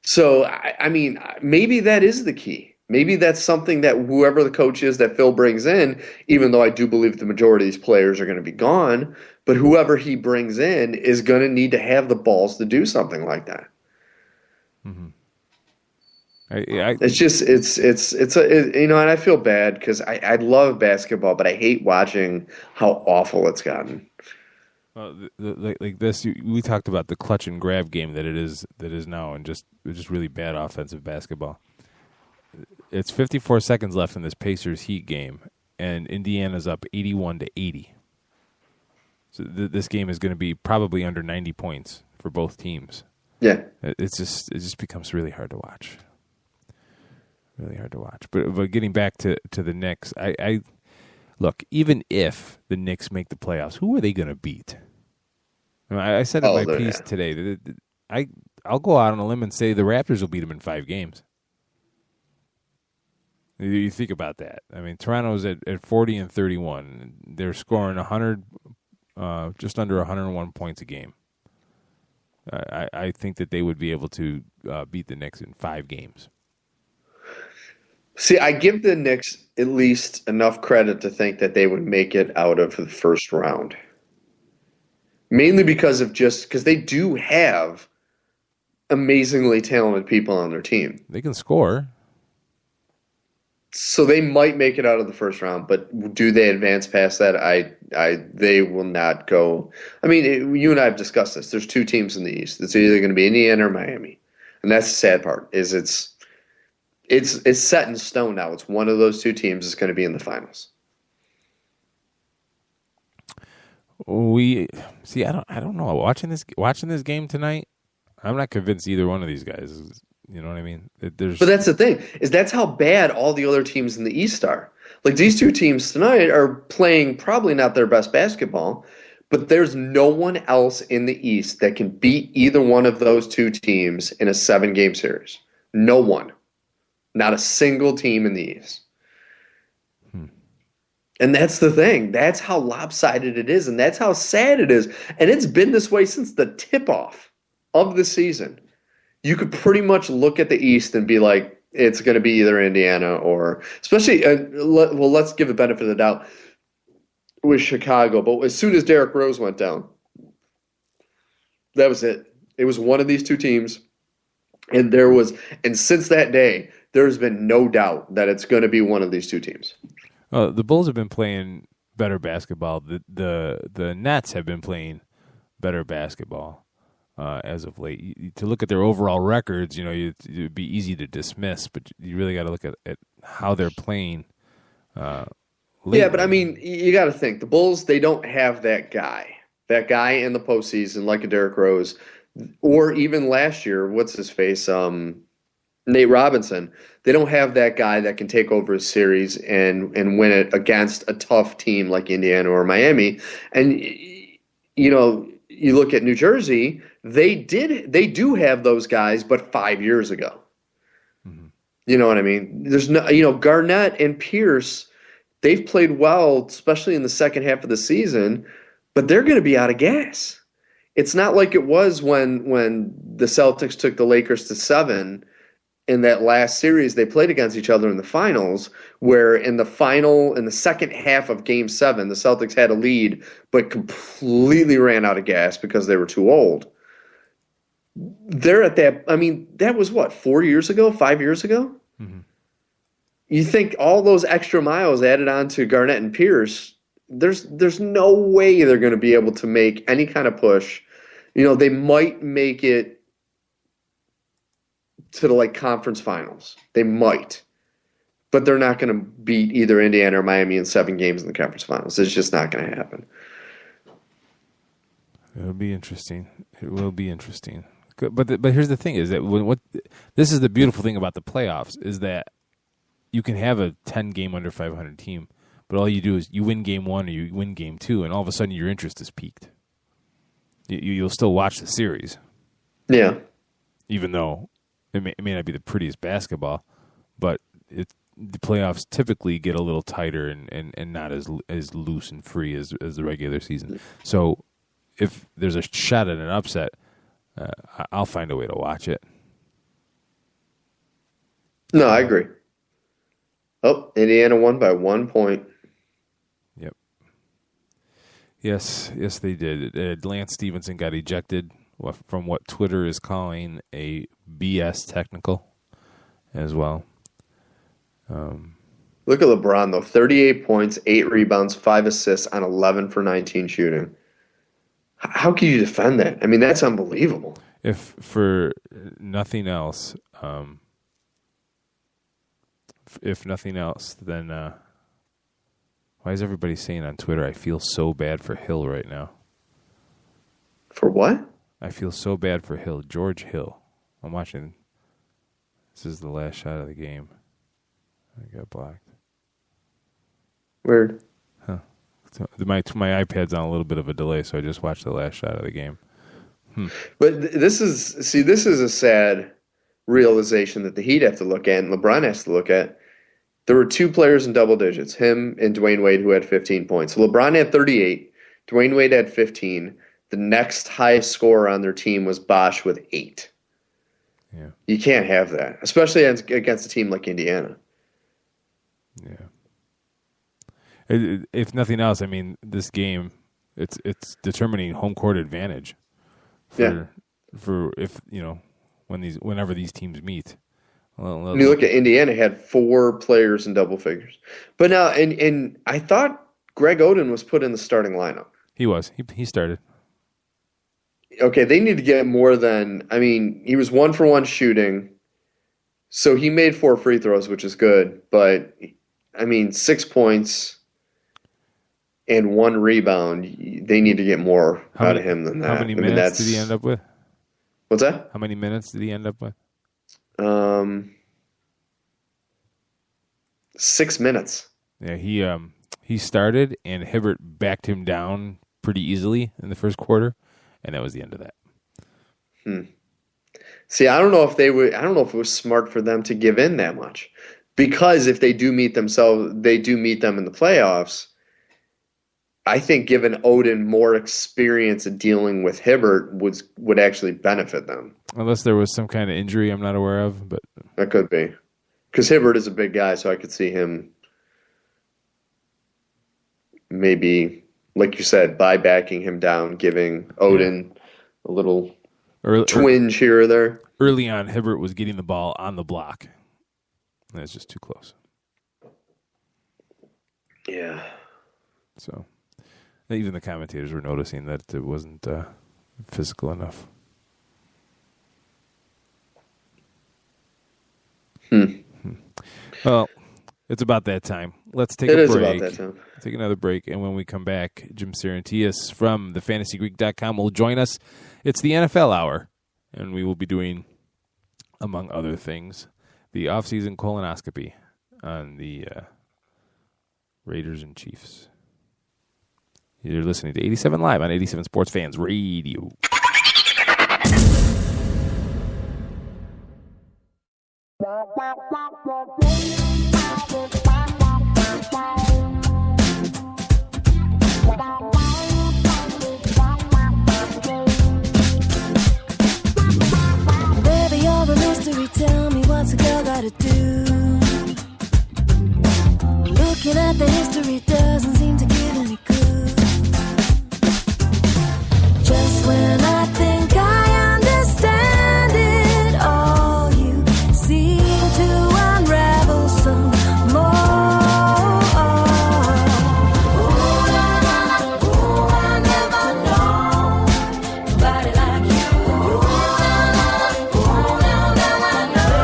So, I mean, maybe that is the key. Maybe that's something that whoever the coach is that Phil brings in, even though I do believe the majority of these players are going to be gone, but whoever he brings in is going to need to have the balls to do something like that. Mm-hmm. And I feel bad because I love basketball, but I hate watching how awful it's gotten. Well, like this, we talked about the clutch and grab game that is now, and just really bad offensive basketball. It's 54 seconds left in this Pacers Heat game, and Indiana's up 81-80. So this game is going to be probably under 90 points for both teams. Yeah, it just becomes really hard to watch. Really hard to watch. But getting back to the Knicks, I look, even if the Knicks make the playoffs, who are they going to beat? I said in my piece today that I'll go out on a limb and say the Raptors will beat them in 5 games. You think about that. I mean, Toronto's at 40-31. They're scoring 100, just under 101 points a game. I think that they would be able to beat the Knicks in 5 games. See, I give the Knicks at least enough credit to think that they would make it out of the first round. Mainly because they do have amazingly talented people on their team. They can score. So they might make it out of the first round, but do they advance past that? They will not go. I mean, you and I have discussed this. There's 2 teams in the East. It's either going to be Indiana or Miami, and that's the sad part. Is it's set in stone now. It's one of those 2 teams that's going to be in the finals. I don't know. Watching this game tonight, I'm not convinced either one of these guys. You know what I mean? But that's the thing, is that's how bad all the other teams in the East are. Like, these 2 teams tonight are playing probably not their best basketball, but there's no one else in the East that can beat either one of those 2 teams in a 7-game series. No one. Not a single team in the East. And that's the thing. That's how lopsided it is, and that's how sad it is. And it's been this way since the tip-off of the season. You could pretty much look at the East and be like, it's going to be either Indiana or, especially, let's give the benefit of the doubt with Chicago. But as soon as Derrick Rose went down, that was it. It was one of these 2 teams. And since that day, there's been no doubt that it's going to be one of these 2 teams. The Bulls have been playing better basketball. The Nets have been playing better basketball. As of late, to look at their overall records, it'd be easy to dismiss, but you really got to look at how they're playing. Yeah, but I mean, you got to think the Bulls. They don't have that guy in the postseason like a Derrick Rose, or even last year, what's his face, Nate Robinson. They don't have that guy that can take over a series and win it against a tough team like Indiana or Miami. And you look at New Jersey. They do have those guys, but 5 years ago. Mm-hmm. You know what I mean? There's no, Garnett and Pierce, they've played well, especially in the second half of the season, but they're going to be out of gas. It's not like it was when the Celtics took the Lakers to 7 in that last series they played against each other in the finals, where in the second half of Game 7, the Celtics had a lead, but completely ran out of gas because they were too old. They're at that. I mean, that was what, 4 years ago, 5 years ago. Mm-hmm. You think all those extra miles added on to Garnett and Pierce, there's no way they're going to be able to make any kind of push. They might make it to the like conference finals. They might. But they're not going to beat either Indiana or Miami in 7 games in the conference finals. It's just not going to happen. It'll be interesting. It will be interesting. But here's the thing: is that this is the beautiful thing about the playoffs is that you can have a 10-game under 500 team, but all you do is you win game 1 or you win game 2, and all of a sudden your interest is peaked. You'll still watch the series, yeah. Even though it may not be the prettiest basketball, but the playoffs typically get a little tighter and not as loose and free as the regular season. So if there's a shot at an upset, I'll find a way to watch it. No, I agree. Oh, Indiana won by 1 point. Yep. Yes, they did. Lance Stevenson got ejected from what Twitter is calling a BS technical as well. Look at LeBron, though. 38 points, 8 rebounds, 5 assists on 11 for 19 shooting. How can you defend that? I mean, that's unbelievable. If for nothing else, then why is everybody saying on Twitter, I feel so bad for Hill right now? For what? I feel so bad for Hill. George Hill. I'm watching. This is the last shot of the game. I got blocked. Weird. Huh. So my iPad's on a little bit of a delay, so I just watched the last shot of the game. But this is a sad realization that the Heat have to look at and LeBron has to look at. There were 2 players in double digits, him and Dwayne Wade, who had 15 points. So LeBron had 38. Dwayne Wade had 15. The next highest scorer on their team was Bosch with 8. Yeah. You can't have that, especially against a team like Indiana. Yeah. If nothing else, I mean, this game, it's determining home court advantage for if whenever these teams meet. When you look at Indiana, had 4 players in double figures, but now and I thought Greg Oden was put in the starting lineup. He was. He started. Okay, they need to get more than. I mean, he was 1 for 1 shooting, so he made 4 free throws, which is good. But I mean, 6 points and 1 rebound. They need to get more out of him than that. How many minutes did he end up with? What's that? How many minutes did he end up with? 6 minutes. Yeah, he started and Hibbert backed him down pretty easily in the first quarter, and that was the end of that. See, I don't know if it was smart for them to give in that much, because if they do meet them in the playoffs. I think giving Oden more experience at dealing with Hibbert would actually benefit them. Unless there was some kind of injury I'm not aware of, but that could be. Because Hibbert is a big guy, so I could see him maybe, like you said, by backing him down, giving Oden a little twinge here or there. Early on, Hibbert was getting the ball on the block. And it's just too close. Yeah. So even the commentators were noticing that it wasn't physical enough. Well, it's about that time. Let's take a break. It is about that time. Take another break, and when we come back, Jim Sarantias from thefantasygreek.com will join us. It's the NFL Hour, and we will be doing, among other things, the off-season colonoscopy on the Raiders and Chiefs. You're listening to 87 Live on 87 Sports Fans Radio. Baby, you're a mystery. Tell me what's a girl gotta do. Looking at the history doesn't seem to give any clue. Just when I think I understand it all, you seem to unravel some more. Ooh, I never know nobody like you. Ooh, I never know.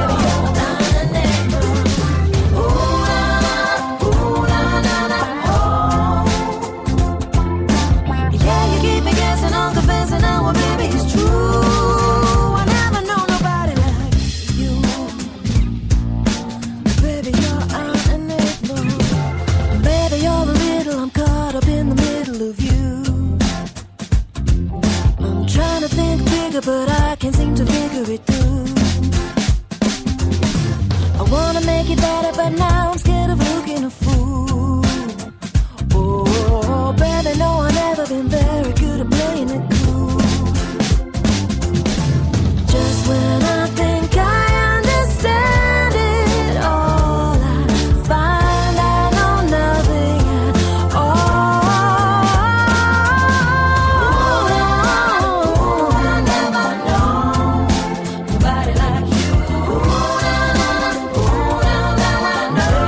make it better, but now I'm scared of looking a fool. Oh, baby, no, I've never been very good at playing it cool. Just when I think I understand it all, I find I know nothing at all. I never know nobody like you. Now I know.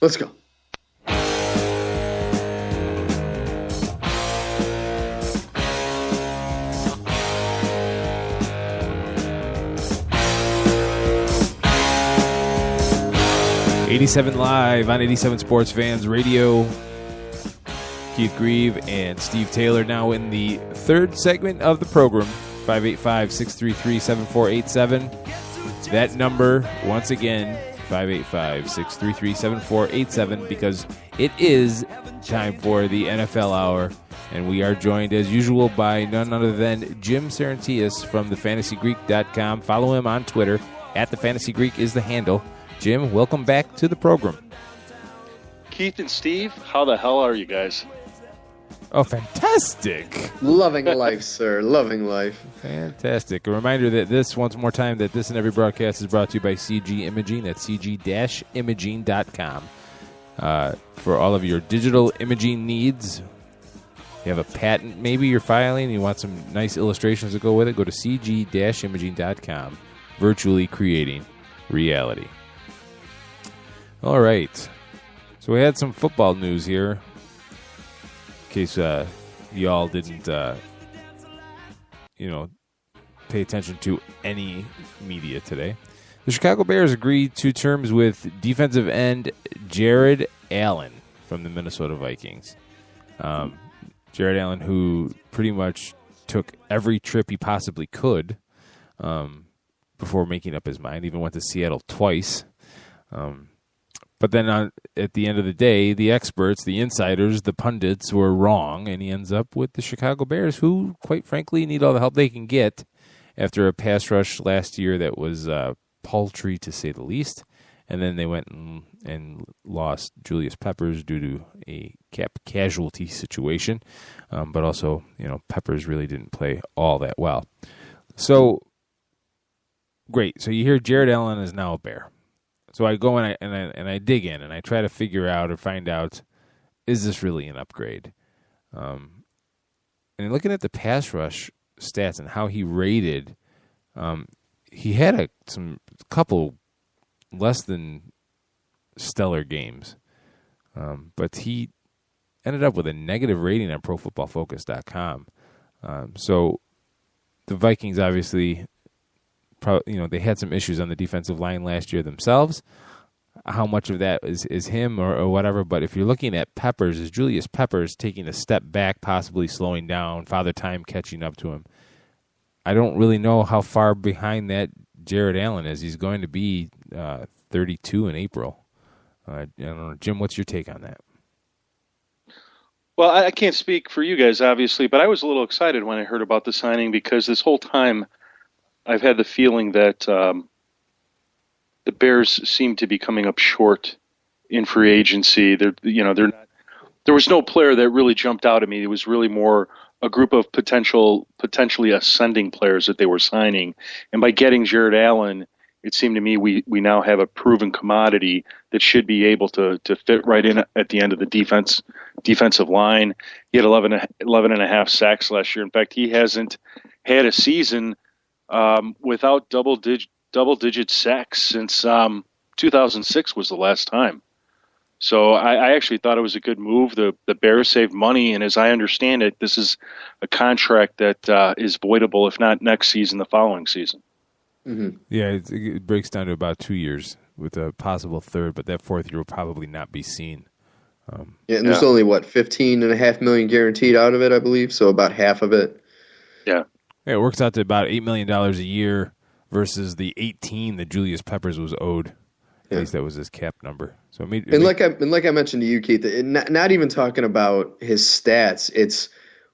Let's go. '87 Live on 87 Sports Fans Radio. Keith Grieve and Steve Taylor now in the third segment of the program. 585-633-7487. That number, once again, 585-633-7487, because it is time for the NFL Hour, and we are joined, as usual, by none other than Jim Sarentius from thefantasygreek.com. Follow him on Twitter. @thefantasygreek is the handle. Jim, welcome back to the program. Keith and Steve, how the hell are you guys? Oh, fantastic. Loving life, sir. Loving life. Fantastic. A reminder that this, once more time, that this and every broadcast is brought to you by CG Imaging. That's cg-imaging.com. For all of your digital imaging needs, you have a patent maybe you're filing, you want some nice illustrations to go with it, go to cg-imaging.com. Virtually creating reality. All right. So we had some football news here. In case y'all didn't, pay attention to any media today. The Chicago Bears agreed to terms with defensive end Jared Allen from the Minnesota Vikings. Jared Allen, who pretty much took every trip he possibly could before making up his mind, even went to Seattle twice. But then at the end of the day, the experts, the insiders, the pundits were wrong, and he ends up with the Chicago Bears, who, quite frankly, need all the help they can get after a pass rush last year that was paltry, to say the least. And then they went and lost Julius Peppers due to a cap casualty situation. But also, Peppers really didn't play all that well. So, great. So you hear Jared Allen is now a Bear. So I go and I dig in and I try to figure out or find out, is this really an upgrade? And looking at the pass rush stats and how he rated, he had a couple less than stellar games, but he ended up with a negative rating on ProFootballFocus.com. So the Vikings obviously, they had some issues on the defensive line last year themselves. How much of that is him or whatever, but if you're looking at Peppers, is Julius Peppers taking a step back, possibly slowing down, Father Time catching up to him? I don't really know how far behind that Jared Allen is. He's going to be 32 in April. I don't know. Jim, what's your take on that? Well, I can't speak for you guys, obviously, but I was a little excited when I heard about the signing because this whole time I've had the feeling that the Bears seem to be coming up short in free agency. They're not. There was no player that really jumped out at me. It was really more a group of potentially ascending players that they were signing. And by getting Jared Allen, it seemed to me we now have a proven commodity that should be able to fit right in at the end of the defensive line. He had 11 and a half sacks last year. In fact, he hasn't had a season without double digit sacks since 2006 was the last time. So I actually thought it was a good move. The Bears saved money, and as I understand it, this is a contract that is voidable, if not next season, the following season. Mm-hmm. Yeah, it breaks down to about 2 years with a possible third, but that fourth year will probably not be seen. There's only, $15.5 million guaranteed out of it, I believe, so about half of it. Yeah, it works out to about $8 million a year versus the 18 that Julius Peppers was owed. At least that was his cap number. So like I mentioned to you, Keith, not even talking about his stats, it's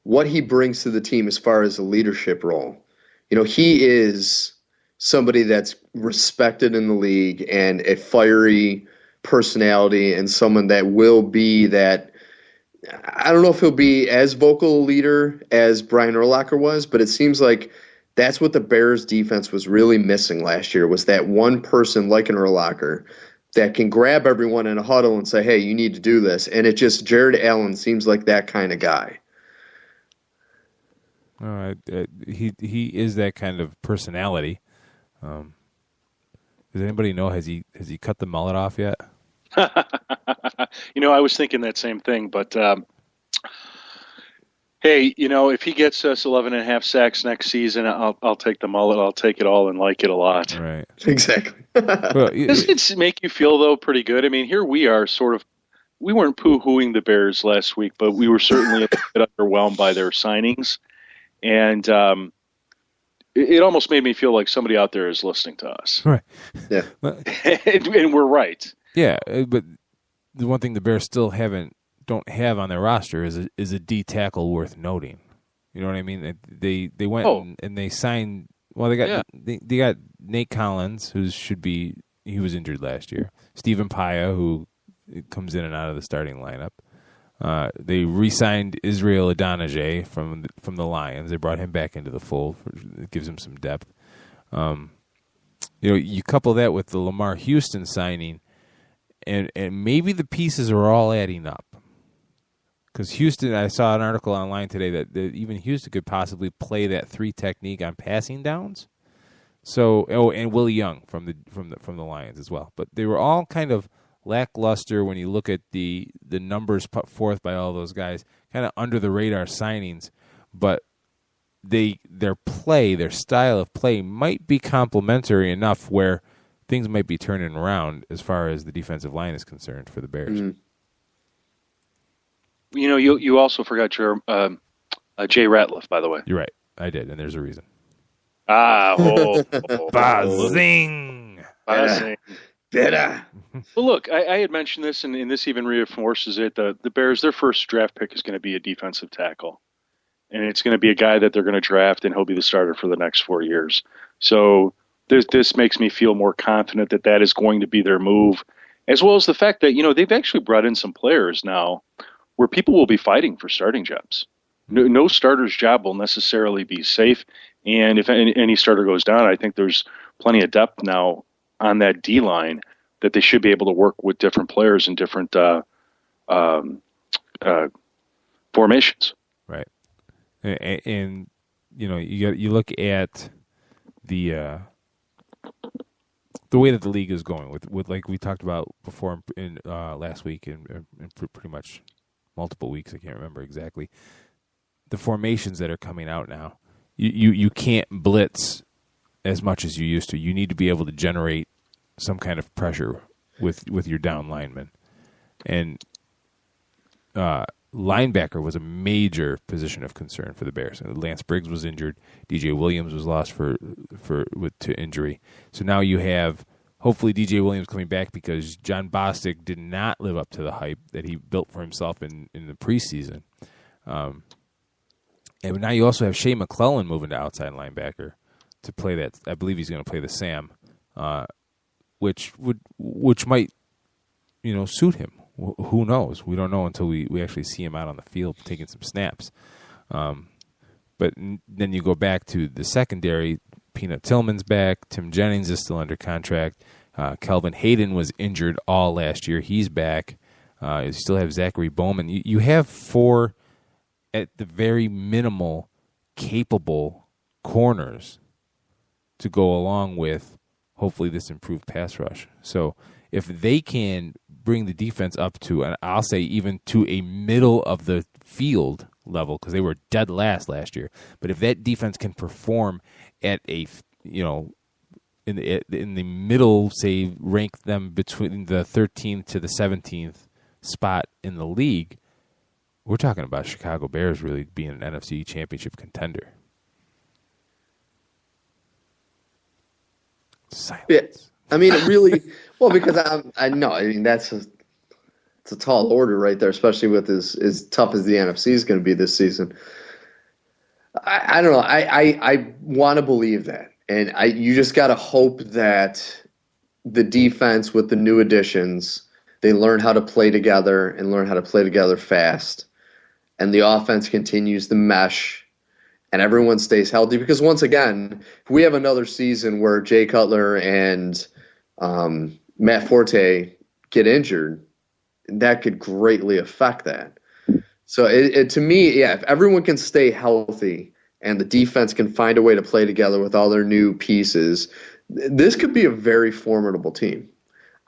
what he brings to the team as far as a leadership role. He is somebody that's respected in the league and a fiery personality and someone that will be that. I don't know if he'll be as vocal a leader as Brian Urlacher was, but it seems like that's what the Bears defense was really missing last year, was that one person like an Urlacher that can grab everyone in a huddle and say, hey, you need to do this. And Jared Allen seems like that kind of guy. He is that kind of personality. Does anybody know, has he cut the mullet off yet? I was thinking that same thing, but hey, if he gets us 11 and a half sacks next season, I'll take them all. I'll take it all and like it a lot. Right. Exactly. Well, Does it make you feel, though, pretty good? I mean, here we are we weren't poo-hooing the Bears last week, but we were certainly a bit underwhelmed by their signings. And it almost made me feel like somebody out there is listening to us. right. Yeah. And we're right. Yeah, but the one thing the Bears still don't have on their roster is a D tackle worth noting. You know what I mean? They went and they signed. Well, they got Nate Collins, he was injured last year. Stephen Paya, who comes in and out of the starting lineup. They re-signed Israel Adonijah from the Lions. They brought him back into the fold. It gives him some depth. You couple that with the Lamar Houston signing, and maybe the pieces are all adding up. Because Houston, I saw an article online today that even Houston could possibly play that 3 technique on passing downs. So, and Willie Young from the Lions as well. But they were all kind of lackluster when you look at the numbers put forth by all those guys, kind of under the radar signings. But their style of play might be complementary enough where things might be turning around as far as the defensive line is concerned for the Bears. Mm-hmm. You also forgot your Jay Ratliff, by the way. You're right. I did, and there's a reason. Bazing. Better. Well, look, I had mentioned this, and this even reinforces it. The Bears, their first draft pick is going to be a defensive tackle. And it's going to be a guy that they're going to draft, and he'll be the starter for the next 4 years. So this makes me feel more confident that is going to be their move, as well as the fact that, they've actually brought in some players now where people will be fighting for starting jobs. No starter's job will necessarily be safe. And if any starter goes down, I think there's plenty of depth now on that D-line that they should be able to work with different players in different formations. Right. And you look at the way that the league is going with like we talked about before in last week and pretty much multiple weeks. I can't remember exactly the formations that are coming out now. You can't blitz as much as you used to. You need to be able to generate some kind of pressure with your down linemen. And linebacker was a major position of concern for the Bears. Lance Briggs was injured. DJ Williams was lost to injury. So now you have hopefully DJ Williams coming back because John Bostic did not live up to the hype that he built for himself in the preseason. And now you also have Shea McClellan moving to outside linebacker to play that. I believe he's going to play the Sam, which might suit him. Who knows? We don't know until we actually see him out on the field taking some snaps. But then you go back to the secondary. Peanut Tillman's back. Tim Jennings is still under contract. Kelvin Hayden was injured all last year. He's back. You still have Zachary Bowman. You have 4, at the very minimal, capable corners to go along with, hopefully, this improved pass rush. So if they can bring the defense up to, and I'll say even to a middle of the field level, because they were dead last year, but if that defense can perform at a, in the middle, say, rank them between the 13th to the 17th spot in the league, we're talking about Chicago Bears really being an NFC championship contender. Silence. Yeah. I mean, it really, well, because I know, I mean, it's a tall order right there, especially with as tough as the NFC is going to be this season. I don't know. I want to believe that. And you just got to hope that the defense with the new additions, they learn how to play together and learn how to play together fast. And the offense continues to mesh and everyone stays healthy. Because once again, if we have another season where Jay Cutler and Matt Forte get injured, that could greatly affect that. So to me, yeah, if everyone can stay healthy and the defense can find a way to play together with all their new pieces, this could be a very formidable team.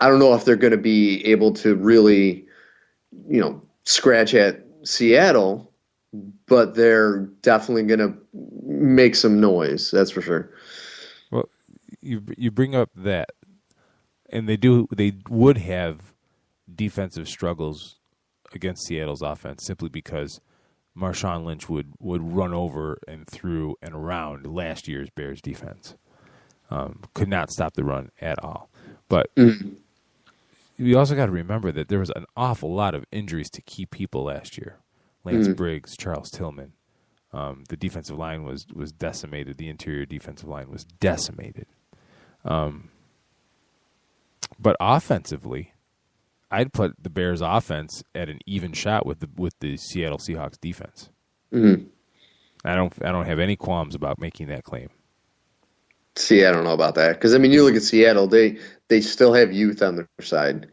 I don't know if they're going to be able to really, scratch at Seattle, but they're definitely going to make some noise. That's for sure. Well, you bring up that, and they would have defensive struggles against Seattle's offense simply because Marshawn Lynch would run over and through and around last year's Bears defense. Could not stop the run at all. But we also got to remember that there was an awful lot of injuries to key people last year. Lance Briggs, Charles Tillman. The defensive line was decimated. The interior defensive line was decimated. But offensively, I'd put the Bears' offense at an even shot with the Seattle Seahawks defense. Mm-hmm. I don't have any qualms about making that claim. See, I don't know about that because you look at Seattle; they still have youth on their side,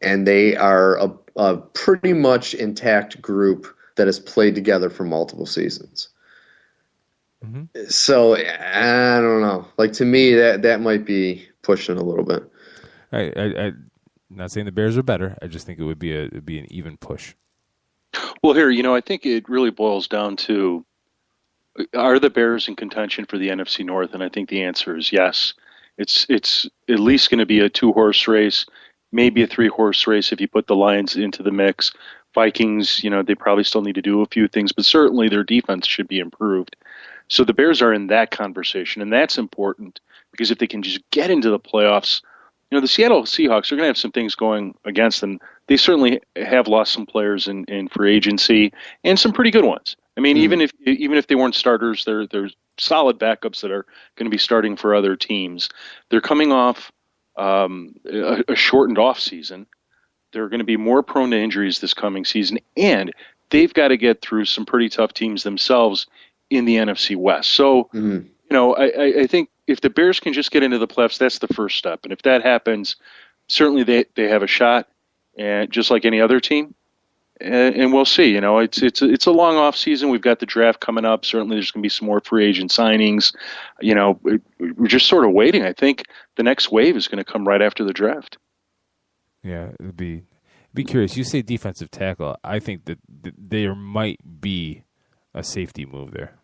and they are a pretty much intact group that has played together for multiple seasons. Mm-hmm. So I don't know. Like, to me, that might be pushing a little bit. I'm not saying the Bears are better. I just think it would be an even push. Well, here, I think it really boils down to, are the Bears in contention for the NFC North? And I think the answer is yes. It's at least going to be a 2-horse race, maybe a 3-horse race if you put the Lions into the mix. Vikings, they probably still need to do a few things, but certainly their defense should be improved. So the Bears are in that conversation, and that's important because if they can just get into the playoffs, the Seattle Seahawks are going to have some things going against them. They certainly have lost some players in free agency and some pretty good ones. Even if they weren't starters, they're solid backups that are going to be starting for other teams. They're coming off a shortened off season. They're going to be more prone to injuries this coming season, and they've got to get through some pretty tough teams themselves in the NFC West. So, I think if the Bears can just get into the playoffs, that's the first step. And if that happens, certainly they have a shot, and just like any other team. And we'll see. It's a long off season. We've got the draft coming up. Certainly, there's going to be some more free agent signings. We're just sort of waiting. I think the next wave is going to come right after the draft. Yeah, it'd be curious. You say defensive tackle. I think that there might be a safety move there.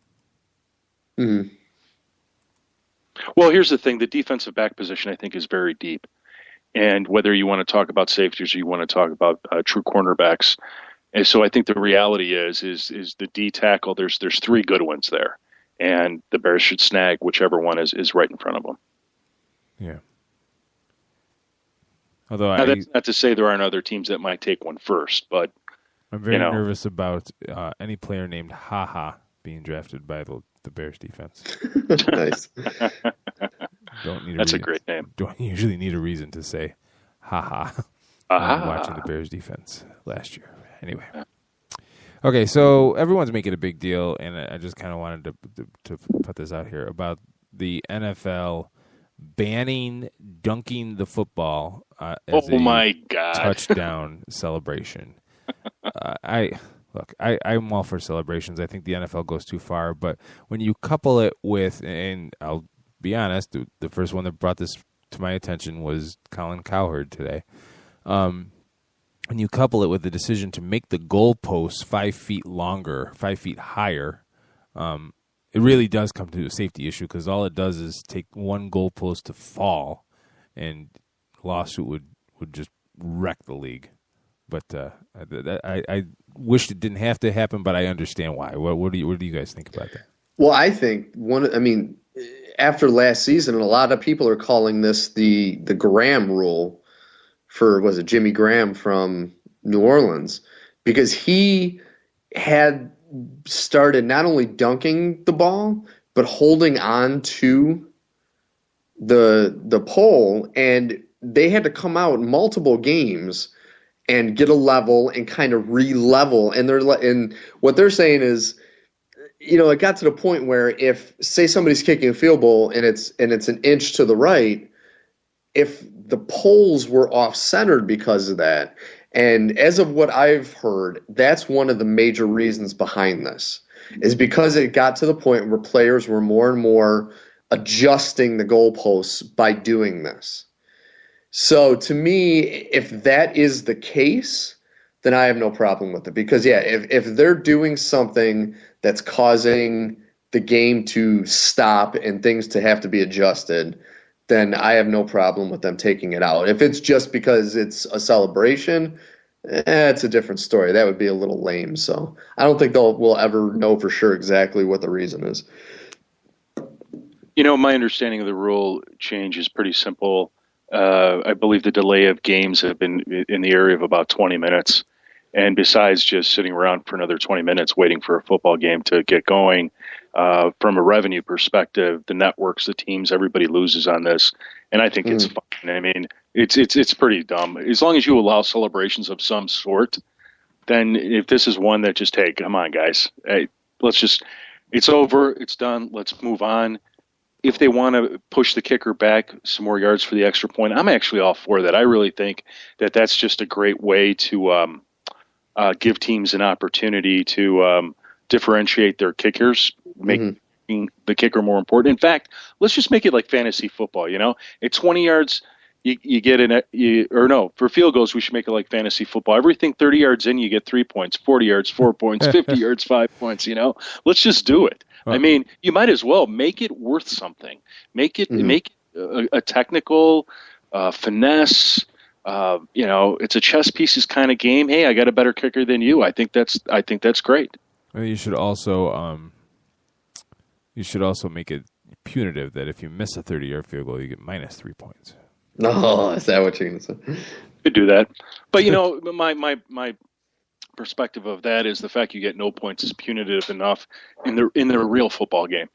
Mm-hmm. Well, here's the thing. The defensive back position, I think, is very deep. And whether you want to talk about safeties or you want to talk about true cornerbacks. And so I think the reality is the D tackle, there's 3 good ones there. And the Bears should snag whichever one is right in front of them. Yeah. Although that's not to say there aren't other teams that might take one first, but I'm very nervous about any player named Ha being drafted by the Bears defense. Nice. That's a great name. Don't usually need a reason to say ha watching the Bears defense last year. Anyway. Okay, so everyone's making a big deal, and I just kind of wanted to put this out here about the NFL banning dunking the football as my God. touchdown celebration. I'm all for celebrations. I think the NFL goes too far, but when you couple it with, and I'll be honest, the first one that brought this to my attention was Colin Cowherd today. When you couple it with the decision to make the goalposts 5 feet longer, 5 feet higher, it really does come to a safety issue because all it does is take one goalpost to fall, and a lawsuit would just wreck the league. But I wish it didn't have to happen, but I understand why. What do you guys think about that? Well, I think after last season, a lot of people are calling this the Graham rule for, was it Jimmy Graham from New Orleans? Because he had started not only dunking the ball, but holding on to the pole, and they had to come out multiple games and get a level and kind of re-level. And what they're saying is, it got to the point where if, say, somebody's kicking a field goal and it's an inch to the right, if the poles were off-centered because of that, and as of what I've heard, that's one of the major reasons behind this, is because it got to the point where players were more and more adjusting the goalposts by doing this. So to me, if that is the case, then I have no problem with it. Because, yeah, if they're doing something that's causing the game to stop and things to have to be adjusted, then I have no problem with them taking it out. If it's just because it's a celebration, it's a different story. That would be a little lame. So I don't think we'll ever know for sure exactly what the reason is. You know, my understanding of the rule change is pretty simple. I believe the delay of games have been in the area of about 20 minutes. And besides just sitting around for another 20 minutes waiting for a football game to get going, from a revenue perspective, the networks, the teams, everybody loses on this. And I think it's fine. I mean, it's pretty dumb. As long as you allow celebrations of some sort, then if this is one that just, hey, come on, guys, hey, it's over, it's done, let's move on. If they want to push the kicker back some more yards for the extra point, I'm actually all for that. I really think that that's just a great way to give teams an opportunity to differentiate their kickers, making the kicker more important. In fact, let's just make it like fantasy football. You know, at 20 yards, you get for field goals, we should make it like fantasy football. Everything 30 yards in, you get 3 points, 40 yards, 4 points, 50 yards, 5 points. You know, let's just do it. I mean, you might as well make it worth something. Make it a technical finesse. It's a chess pieces kind of game. Hey, I got a better kicker than you. I think that's great. And you should also make it punitive that if you miss a 30-yard field goal, you get minus 3 points. No, is that what you're going to say? Could do that, but my perspective of that is the fact you get no points is punitive enough in the real football game.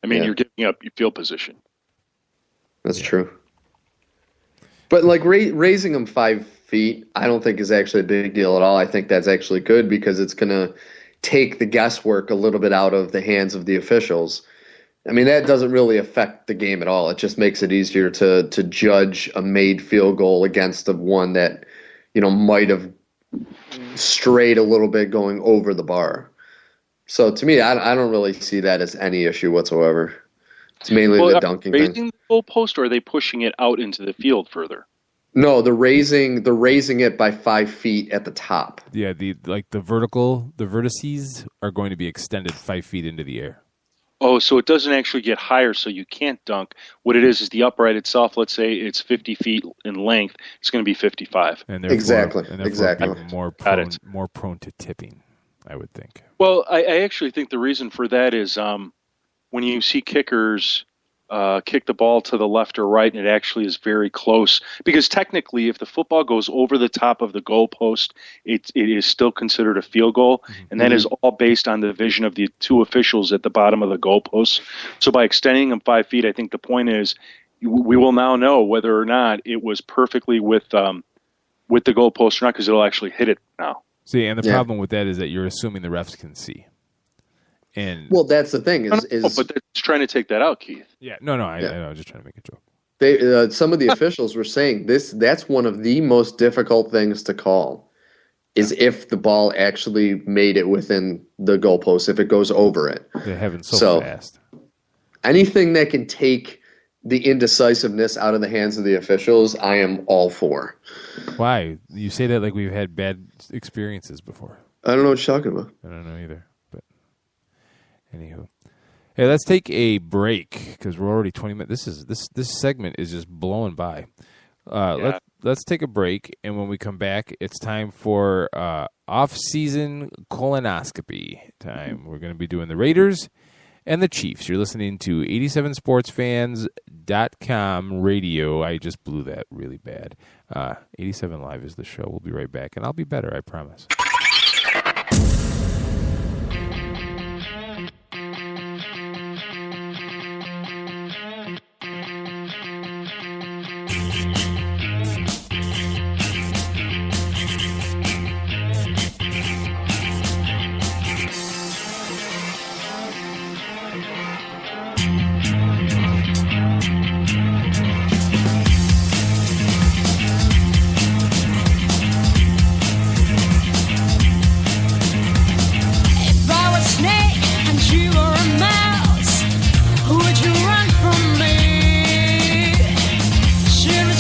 I mean, you're giving up your field position. That's true. But like raising them 5 feet, I don't think is actually a big deal at all. I think that's actually good because it's going to take the guesswork a little bit out of the hands of the officials. I mean, that doesn't really affect the game at all. It just makes it easier to judge a made field goal against the one that, might have strayed a little bit going over the bar. So to me, I don't really see that as any issue whatsoever. It's mainly the dunking thing. Raising the goalpost, or are they pushing it out into the field further? No, they're raising it by 5 feet at the top. Yeah, the vertices are going to be extended 5 feet into the air. Oh, so it doesn't actually get higher, so you can't dunk. What it is the upright itself, let's say it's 50 feet in length, it's going to be 55. And therefore, exactly. More prone to tipping, I would think. Well, I actually think the reason for that is when you see kickers kick the ball to the left or right, and it actually is very close. Because technically, if the football goes over the top of the goalpost, it is still considered a field goal, and that is all based on the vision of the two officials at the bottom of the goalpost. So by extending them 5 feet, I think the point is we will now know whether or not it was perfectly with the goalpost or not, because it'll actually hit it now. See, and the problem with that is that you're assuming the refs can see. And that's the thing but they're trying to take that out, Keith. Yeah, I know. I was just trying to make a joke. Some of the officials were saying that's one of the most difficult things to call is if the ball actually made it within the goalpost, if it goes over it. They're having so fast. Anything that can take the indecisiveness out of the hands of the officials, I am all for. Why? You say that like we've had bad experiences before. I don't know what you're talking about. I don't know either. Anywho, hey, let's take a break because we're already 20 minutes. This segment is just blowing by. Let's take a break, and when we come back, it's time for off-season colonoscopy time. We're going to be doing the Raiders and the Chiefs. You're listening to 87sportsfans.com radio. I just blew that really bad. 87 Live is the show. We'll be right back, and I'll be better, I promise. Would you run from me? Should've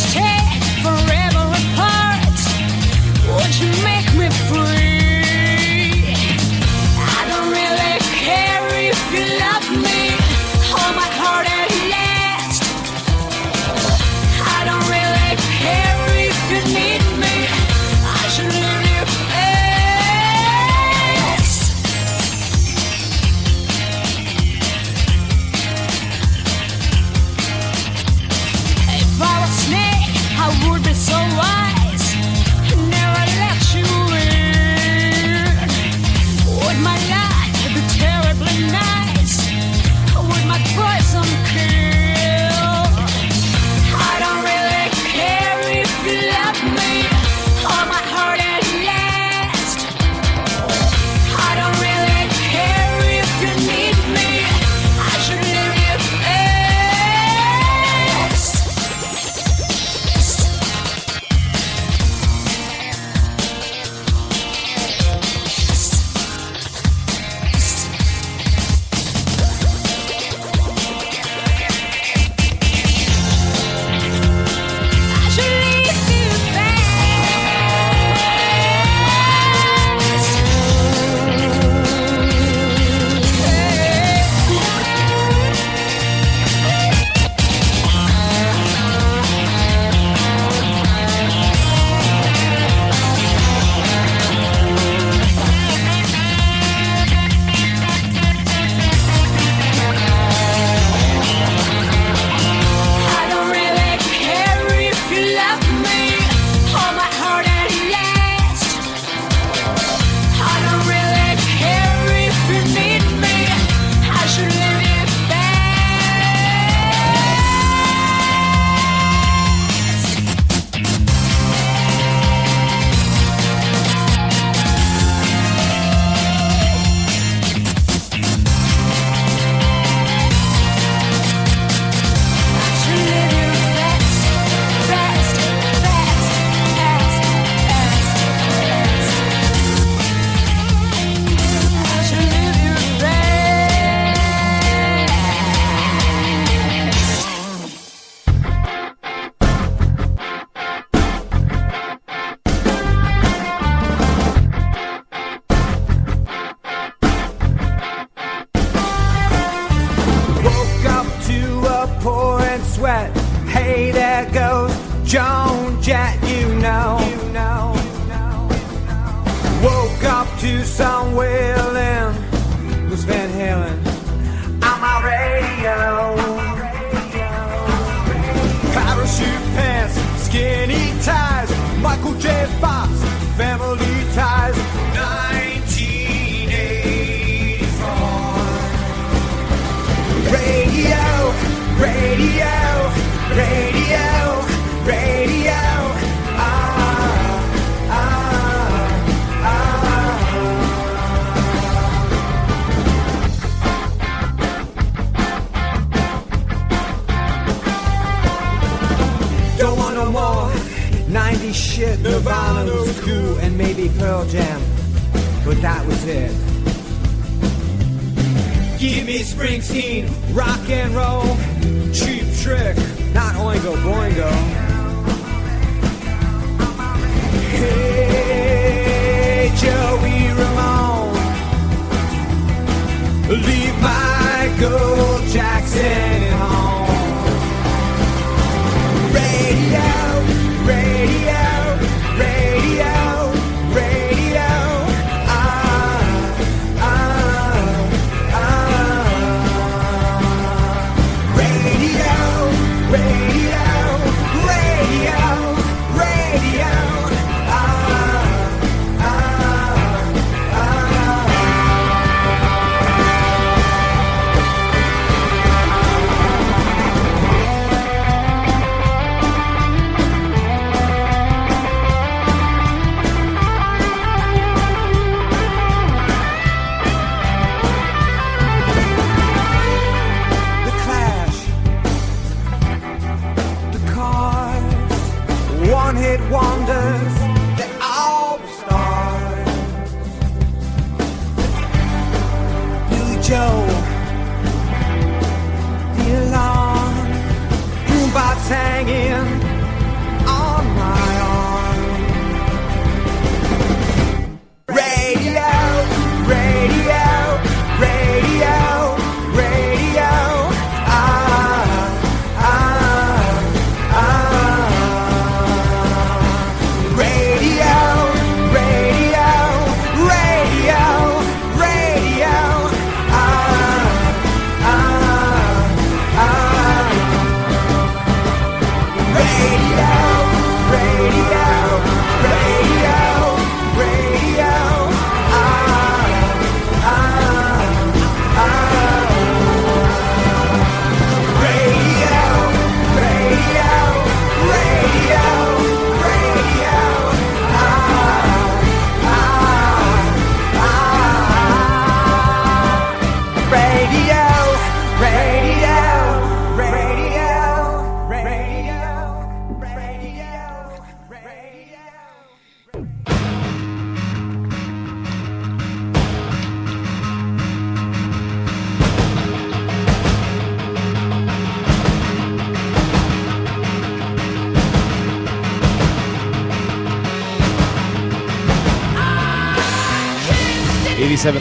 sweat. Hey, there goes Joan Jett, you know. Woke up to some wailing. Was Van Halen on my radio. Parachute pants, skinny ties, Michael J. Fox, family ties. 1984. Radio, radio, radio, radio. Don't want no more 90s shit. Nirvana was cool and maybe Pearl Jam, but that was it. Give me Springsteen, rock and roll, Cheap Trick, not Oingo Boingo. Hey, Joey Ramone, leave Michael Jackson at home. Radio, radio, radio, radio. Radio, radio, radio, radio. One-hit wonders, they're all stars. Billy Joe, the alarm, boombox hanging on my arm. Radio, radio, radio, radio.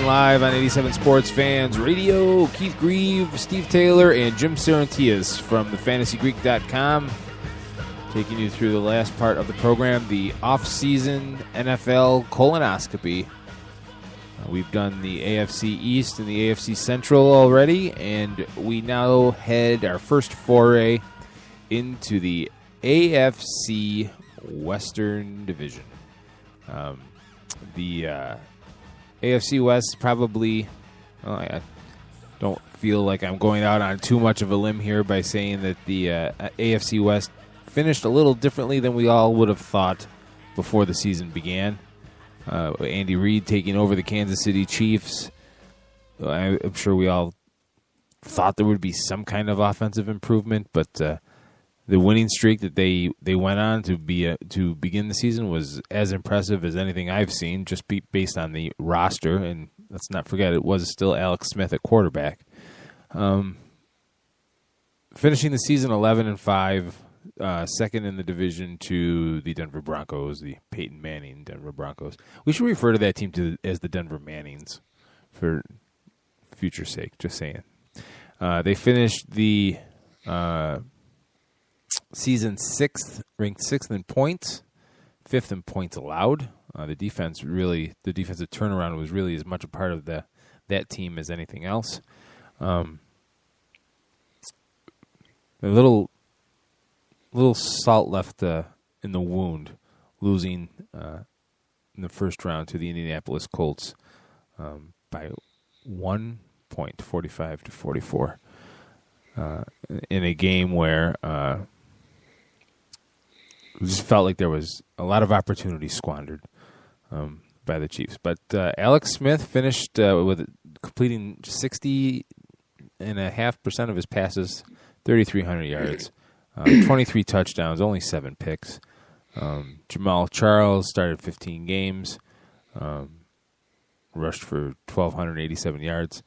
Live on 87 Sports Fans Radio. Keith Grieve, Steve Taylor, and Jim Sarantias from thefantasygreek.com taking you through the last part of the program, the off-season NFL colonoscopy. We've done the AFC East and the AFC Central already, and we now head our first foray into the AFC Western Division. The AFC West probably, well, I don't feel like I'm going out on too much of a limb here by saying that the AFC West finished a little differently than we all would have thought before the season began. Andy Reid taking over the Kansas City Chiefs. I'm sure we all thought there would be some kind of offensive improvement, but the winning streak that they went on to begin the season was as impressive as anything I've seen, just based on the roster. And let's not forget, it was still Alex Smith at quarterback. Finishing the season 11-5, second in the division to the Denver Broncos, the Peyton Manning Denver Broncos. We should refer to that team as the Denver Mannings for future's sake, just saying. They finished the season sixth, ranked sixth in points, fifth in points allowed. The defensive turnaround was really as much a part of that team as anything else. A little salt left in the wound, losing in the first round to the Indianapolis Colts by 1 point, 45-44, in a game where it just felt like there was a lot of opportunity squandered by the Chiefs. But Alex Smith finished with completing 60.5% of his passes, 3,300 yards, 23 touchdowns, only 7 picks. Jamal Charles started 15 games, rushed for 1,287 yards.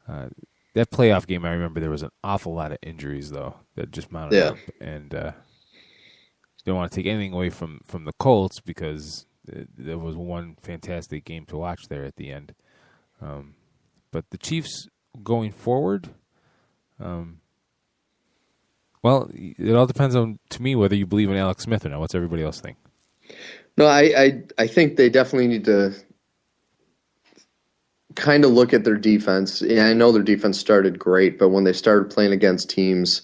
That playoff game, I remember there was an awful lot of injuries, though, that just mounted up. And don't want to take anything away from the Colts because there was one fantastic game to watch there at the end. But the Chiefs going forward, well, it all depends on, to me, whether you believe in Alex Smith or not. What's everybody else think? No, I think they definitely need to kind of look at their defense. Yeah, I know their defense started great, but when they started playing against teams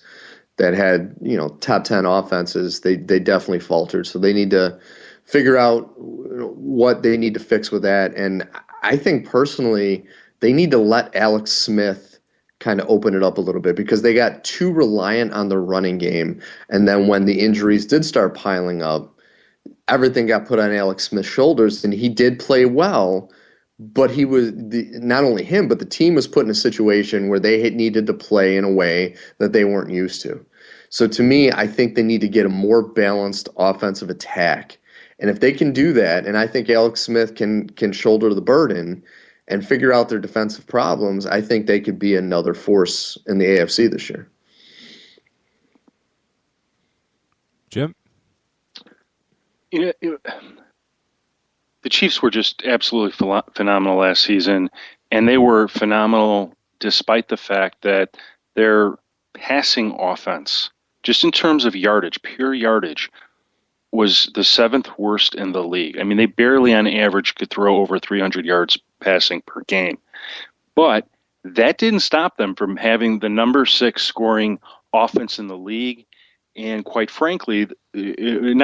that had, top 10 offenses, they definitely faltered. So they need to figure out what they need to fix with that. And I think personally, they need to let Alex Smith kind of open it up a little bit because they got too reliant on the running game. And then when the injuries did start piling up, everything got put on Alex Smith's shoulders, and he did play well, but he was not only him, but the team was put in a situation where they needed to play in a way that they weren't used to. So to me, I think they need to get a more balanced offensive attack. And if they can do that, and I think Alex Smith can shoulder the burden and figure out their defensive problems, I think they could be another force in the AFC this year. Jim? The Chiefs were just absolutely phenomenal last season, and they were phenomenal despite the fact that their passing offense, just in terms of yardage, pure yardage, was the 7th worst in the league. I mean, they barely on average could throw over 300 yards passing per game. But that didn't stop them from having the number 6 scoring offense in the league. And quite frankly, when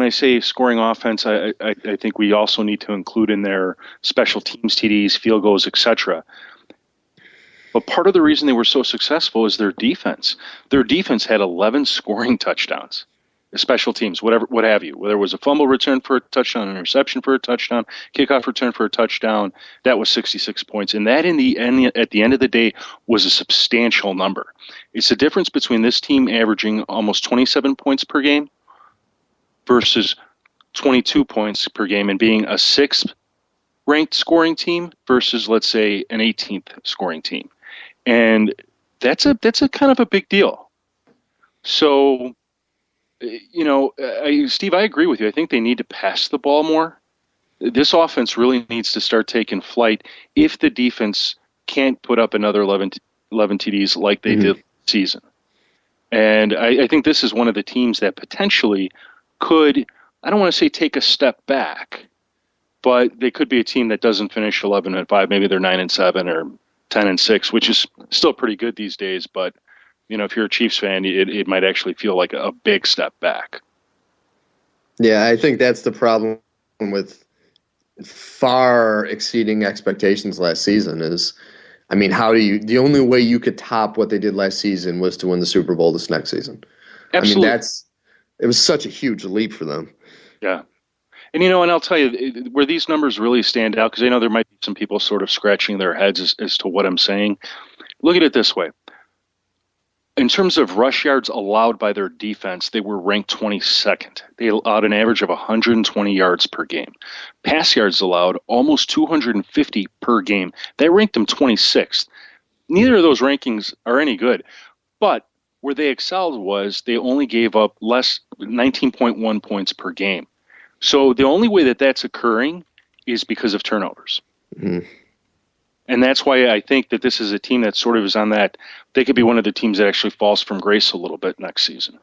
I say scoring offense, I think we also need to include in their special teams, TDs, field goals, etc. But part of the reason they were so successful is their defense. Their defense had 11 scoring touchdowns. Special teams, what have you. Whether it was a fumble return for a touchdown, an interception for a touchdown, kickoff return for a touchdown, that was 66 points. And that at the end of the day was a substantial number. It's the difference between this team averaging almost 27 points per game versus 22 points per game and being a 6th ranked scoring team versus, let's say, an 18th scoring team. And that's a kind of a big deal. So, Steve, I agree with you. I think they need to pass the ball more. This offense really needs to start taking flight if the defense can't put up another 11 TDs like they did this season. And I think this is one of the teams that potentially could, I don't want to say take a step back, but they could be a team that doesn't finish 11-5. Maybe they're 9-7 or 10-6, which is still pretty good these days. But if you're a Chiefs fan, it might actually feel like a big step back. Yeah, I think that's the problem with far exceeding expectations last season is, the only way you could top what they did last season was to win the Super Bowl this next season. Absolutely. It was such a huge leap for them. Yeah. And, and I'll tell you, where these numbers really stand out, because I know there might be some people sort of scratching their heads as to what I'm saying. Look at it this way. In terms of rush yards allowed by their defense, they were ranked 22nd. They allowed an average of 120 yards per game. Pass yards allowed almost 250 per game. That ranked them 26th. Neither of those rankings are any good. But where they excelled was they only gave up less, 19.1 points per game. So the only way that that's occurring is because of turnovers. Mm-hmm. And that's why I think that this is a team that sort of is on that. They could be one of the teams that actually falls from grace a little bit next season.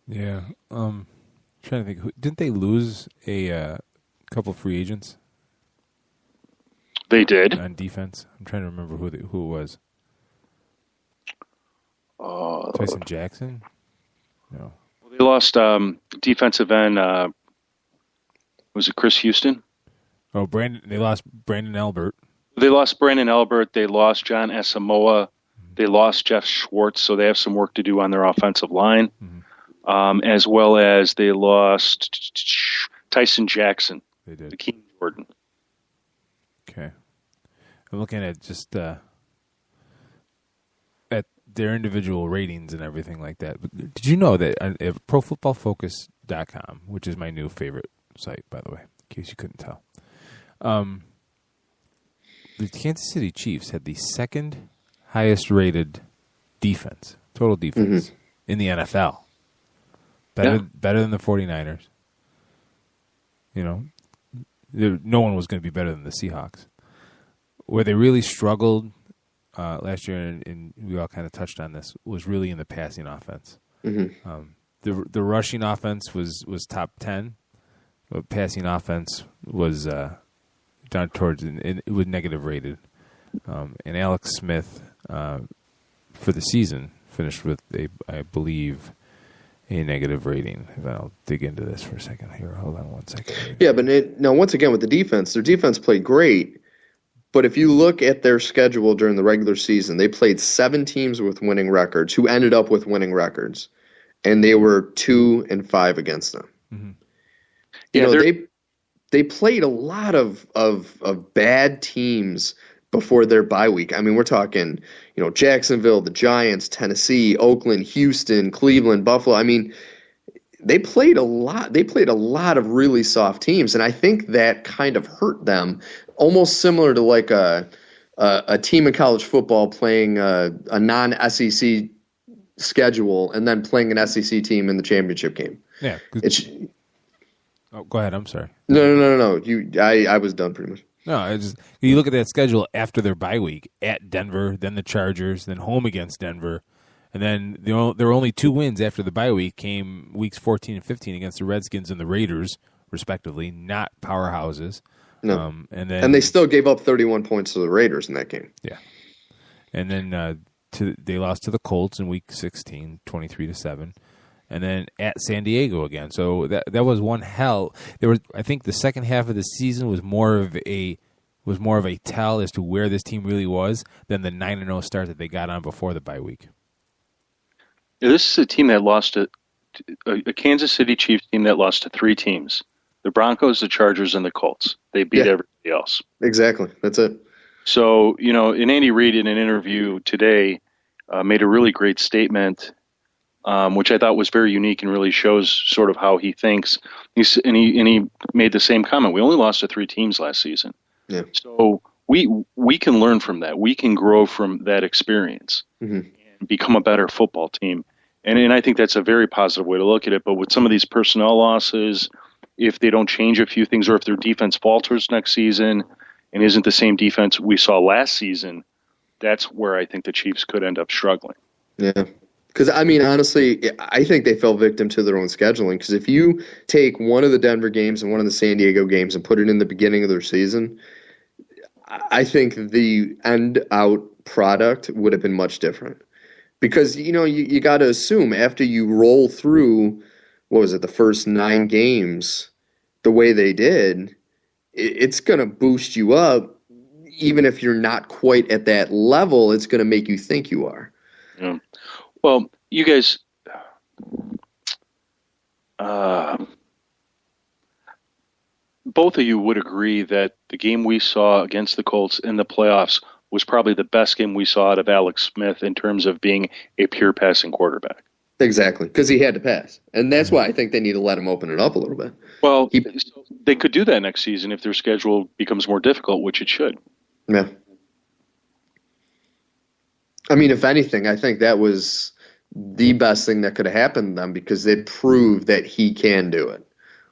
Yeah. Trying to think. Didn't they lose a couple free agents They did. on defense? I'm trying to remember who it was. Tyson Jackson? No. They lost defensive end. Was it Chris Houston? Oh, They lost Brandon Albert. They lost Brandon Albert. They lost John Asamoah. They lost Jeff Schwartz, so they have some work to do on their offensive line. As well as they lost Tyson Jackson. They did. Akeem Jordan. Okay. I'm looking at just at their individual ratings and everything like that. But did you know that at ProFootballFocus.com, which is my new favorite site, by the way, in case you couldn't tell, the Kansas City Chiefs had the second highest rated defense, total defense, in the NFL. Better than the 49ers. You know, no one was going to be better than the Seahawks. Where they really struggled last year, and we all kind of touched on this, was really in the passing offense. The rushing offense was top 10, but passing offense was down towards it was negative rated. And Alex Smith for the season finished with I believe a negative rating. If I'll dig into this for a second here. Hold on 1 second. Yeah, but now once again with the defense, their defense played great. But if you look at their schedule during the regular season, they played 7 teams with winning records who ended up with winning records, and they were 2-5 against them. They played a lot of bad teams before their bye week. I mean, we're talking, Jacksonville, the Giants, Tennessee, Oakland, Houston, Cleveland, Buffalo. I mean, they played a lot. They played a lot of really soft teams, and I think that kind of hurt them. Almost similar to like a team in college football playing a non-SEC schedule and then playing an SEC team in the championship game. Yeah. Go ahead. I'm sorry. No. I was done pretty much. No, you look at that schedule after their bye week: at Denver, then the Chargers, then home against Denver, and then there were only 2 wins after the bye week. Came weeks 14 and 15 against the Redskins and the Raiders, respectively, not powerhouses. No, and they still gave up 31 points to the Raiders in that game. Yeah, and then they lost to the Colts in Week 16, 23-7. And then at San Diego again. So that was one hell. I think the second half of the season was more of a tell as to where this team really was than the 9-0 start that they got on before the bye week. Yeah, this is a team that lost a Kansas City Chiefs team that lost to 3 teams: the Broncos, the Chargers, and the Colts. They beat everybody else. Exactly. That's it. So, and Andy Reid in an interview today made a really great statement. Which I thought was very unique and really shows sort of how he thinks. He made the same comment. We only lost to 3 teams last season. Yeah. So we can learn from that. We can grow from that experience and become a better football team. And I think that's a very positive way to look at it. But with some of these personnel losses, if they don't change a few things or if their defense falters next season and isn't the same defense we saw last season, that's where I think the Chiefs could end up struggling. Yeah. Because, I mean, honestly, I think they fell victim to their own scheduling. Because if you take one of the Denver games and one of the San Diego games and put it in the beginning of their season, I think the end-out product would have been much different. Because, you got to assume after you roll through, the first 9 games the way they did, it's going to boost you up. Even if you're not quite at that level, it's going to make you think you are. Yeah. Well, you guys, both of you would agree that the game we saw against the Colts in the playoffs was probably the best game we saw out of Alex Smith in terms of being a pure passing quarterback. Exactly, because he had to pass. And that's why I think they need to let him open it up a little bit. Well, they could do that next season if their schedule becomes more difficult, which it should. Yeah. I mean, if anything, I think that was the best thing that could have happened to them because they proved that he can do it.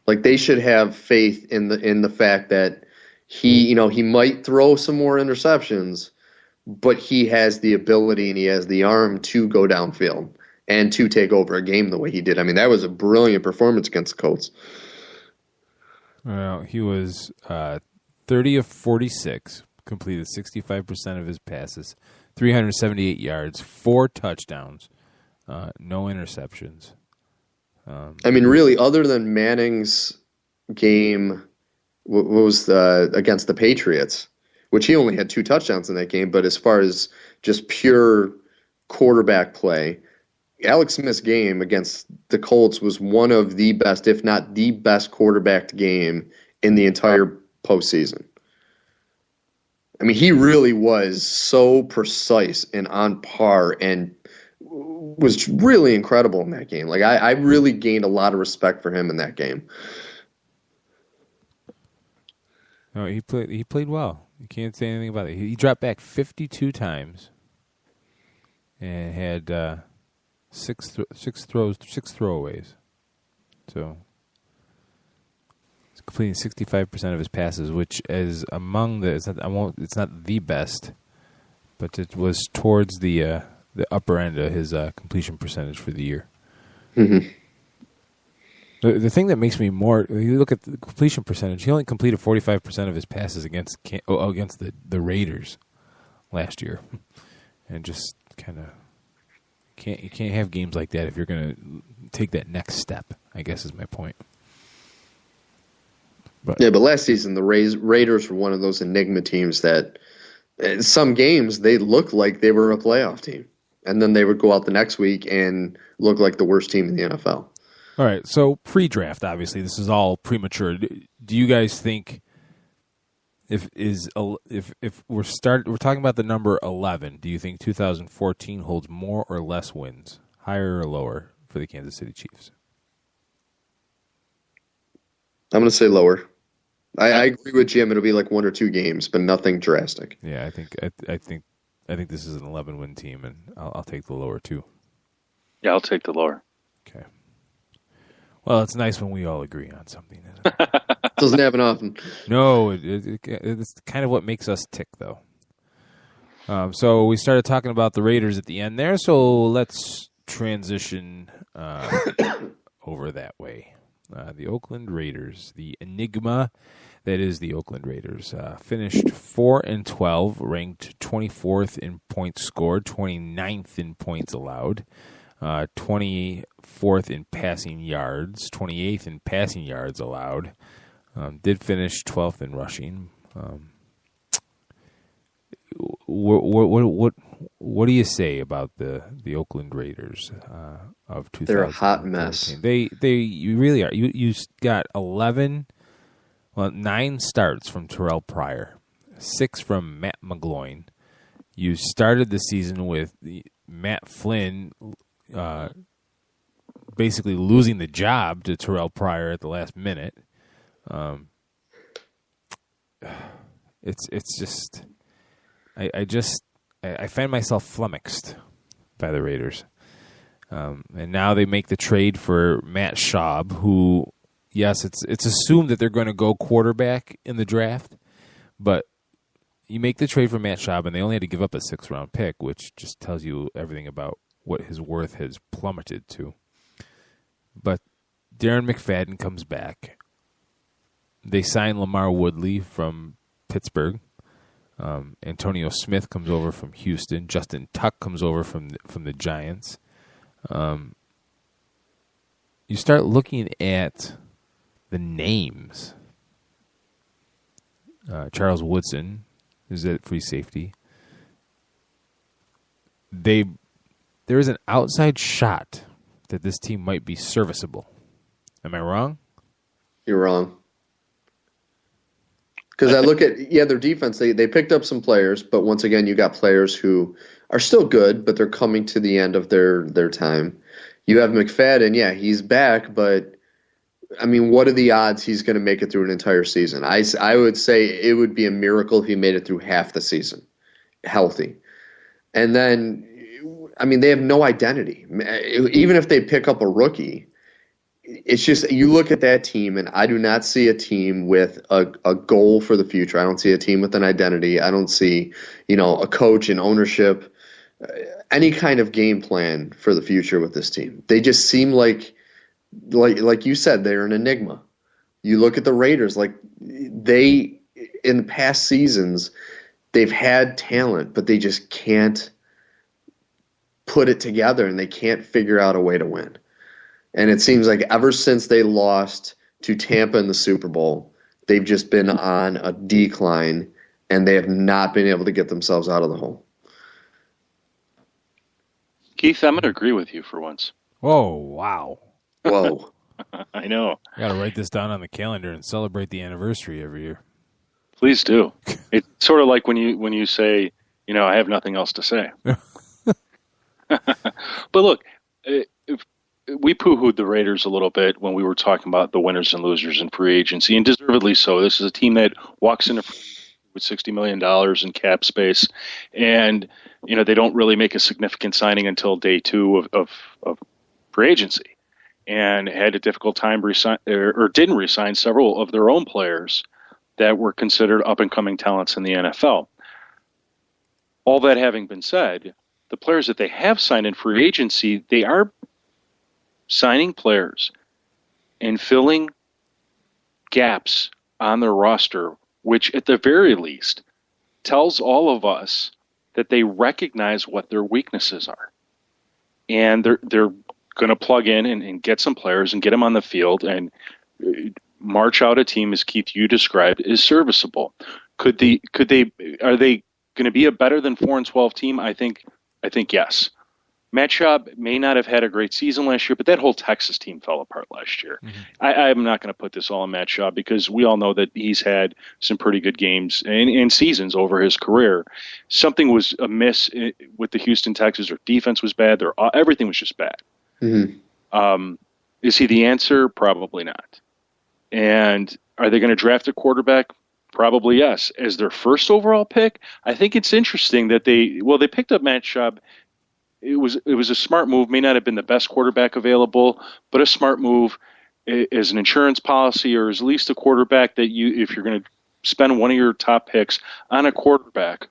Like, they should have faith in the fact that he might throw some more interceptions, but he has the ability and he has the arm to go downfield and to take over a game the way he did. I mean, that was a brilliant performance against the Colts. Well, he was 30 of 46, completed 65% of his passes, 378 yards, 4 touchdowns, no interceptions. I mean, really, other than Manning's game, what was against the Patriots, which he only had 2 touchdowns in that game, but as far as just pure quarterback play, Alex Smith's game against the Colts was one of the best, if not the best quarterbacked game in the entire postseason. I mean, he really was so precise and on par and was really incredible in that game. Like, I really gained a lot of respect for him in that game. No, he played well. You can't say anything about it. He dropped back 52 times and had 6 throwaways. So he's completing 65% of his passes, which is among the it's not the best, but it was towards the upper end of his completion percentage for the year. Mm-hmm. The thing that makes me more, you look at the completion percentage, he only completed 45% of his passes against the Raiders last year. And just kind of, you can't have games like that if you're going to take that next step, I guess is my point. But last season, the Raiders were one of those enigma teams that in some games they looked like they were a playoff team. And then they would go out the next week and look like the worst team in the NFL. All right, so pre-draft, obviously, this is all premature. Do you guys think if we're talking about the number 11, do you think 2014 holds more or less wins, higher or lower for the Kansas City Chiefs? I'm going to say lower. I agree with Jim. It'll be like 1 or 2 games, but nothing drastic. Yeah, I think this is an 11-win team, and I'll take the lower too. Yeah, I'll take the lower. Okay. Well, it's nice when we all agree on something, isn't it? Doesn't happen often. No, it's kind of what makes us tick, though. So we started talking about the Raiders at the end there, so let's transition over that way. The Oakland Raiders, the enigma that is the Oakland Raiders, finished 4-12, ranked 24th in points scored, 29th in points allowed. 24th in passing yards, 28th in passing yards allowed. Did finish 12th in rushing. What do you say about the Oakland Raiders of 2014? They're a hot mess. You really are. You got 9 starts from Terrell Pryor, 6 from Matt McGloin. You started the season with Matt Flynn basically losing the job to Terrell Pryor at the last minute. It's just I find myself flummoxed by the Raiders. And now they make the trade for Matt Schaub, who, yes, it's assumed that they're going to go quarterback in the draft, but you make the trade for Matt Schaub, and they only had to give up a 6th-round pick, which just tells you everything about what his worth has plummeted to. But Darren McFadden comes back. They sign Lamar Woodley from Pittsburgh. Antonio Smith comes over from Houston. Justin Tuck comes over from the Giants. You start looking at the names. Charles Woodson is at free safety. There is an outside shot that this team might be serviceable. Am I wrong? You're wrong. Because I look at, their defense, they picked up some players, but once again, you got players who are still good, but they're coming to the end of their time. You have McFadden, he's back, but, I mean, what are the odds he's going to make it through an entire season? I would say it would be a miracle if he made it through half the season, healthy. And then, I mean, they have no identity. Even if they pick up a rookie, it's just you look at that team, and I do not see a team with a goal for the future. I don't see a team with an identity. I don't see, a coach and ownership, any kind of game plan for the future with this team. They just seem like you said, they're an enigma. You look at the Raiders, they in the past seasons, they've had talent, but they just can't put it together, and they can't figure out a way to win. And it seems like ever since they lost to Tampa in the Super Bowl, they've just been on a decline, and they have not been able to get themselves out of the hole. Keith, I'm going to agree with you for once. Oh, wow. Whoa. I know. I got to write this down on the calendar and celebrate the anniversary every year. Please do. It's sort of like when you say, I have nothing else to say. But look, we poo-hooed the Raiders a little bit when we were talking about the winners and losers in free agency, and deservedly so. This is a team that walks into with $60 million in cap space, and they don't really make a significant signing until day 2 of free agency, and had a difficult time or didn't resign several of their own players that were considered up-and-coming talents in the NFL. All that having been said, the players that they have signed in free agency, they are signing players and filling gaps on their roster, which at the very least tells all of us that they recognize what their weaknesses are. And they're going to plug in and get some players and get them on the field and march out a team, as Keith, you described, is serviceable. Are they going to be a better than 4-12 team? I think yes. Matt Schaub may not have had a great season last year, but that whole Texas team fell apart last year. Mm-hmm. I'm not going to put this all on Matt Schaub because we all know that he's had some pretty good games and seasons over his career. Something was amiss with the Houston Texans. Their defense was bad. Everything was just bad. Mm-hmm. Is he the answer? Probably not. And are they going to draft a quarterback? Probably yes. As their first overall pick, I think it's interesting that they picked up Matt Schaub. It was a smart move. May not have been the best quarterback available, but a smart move as an insurance policy, or as at least a quarterback that if you're going to spend one of your top picks on a quarterback,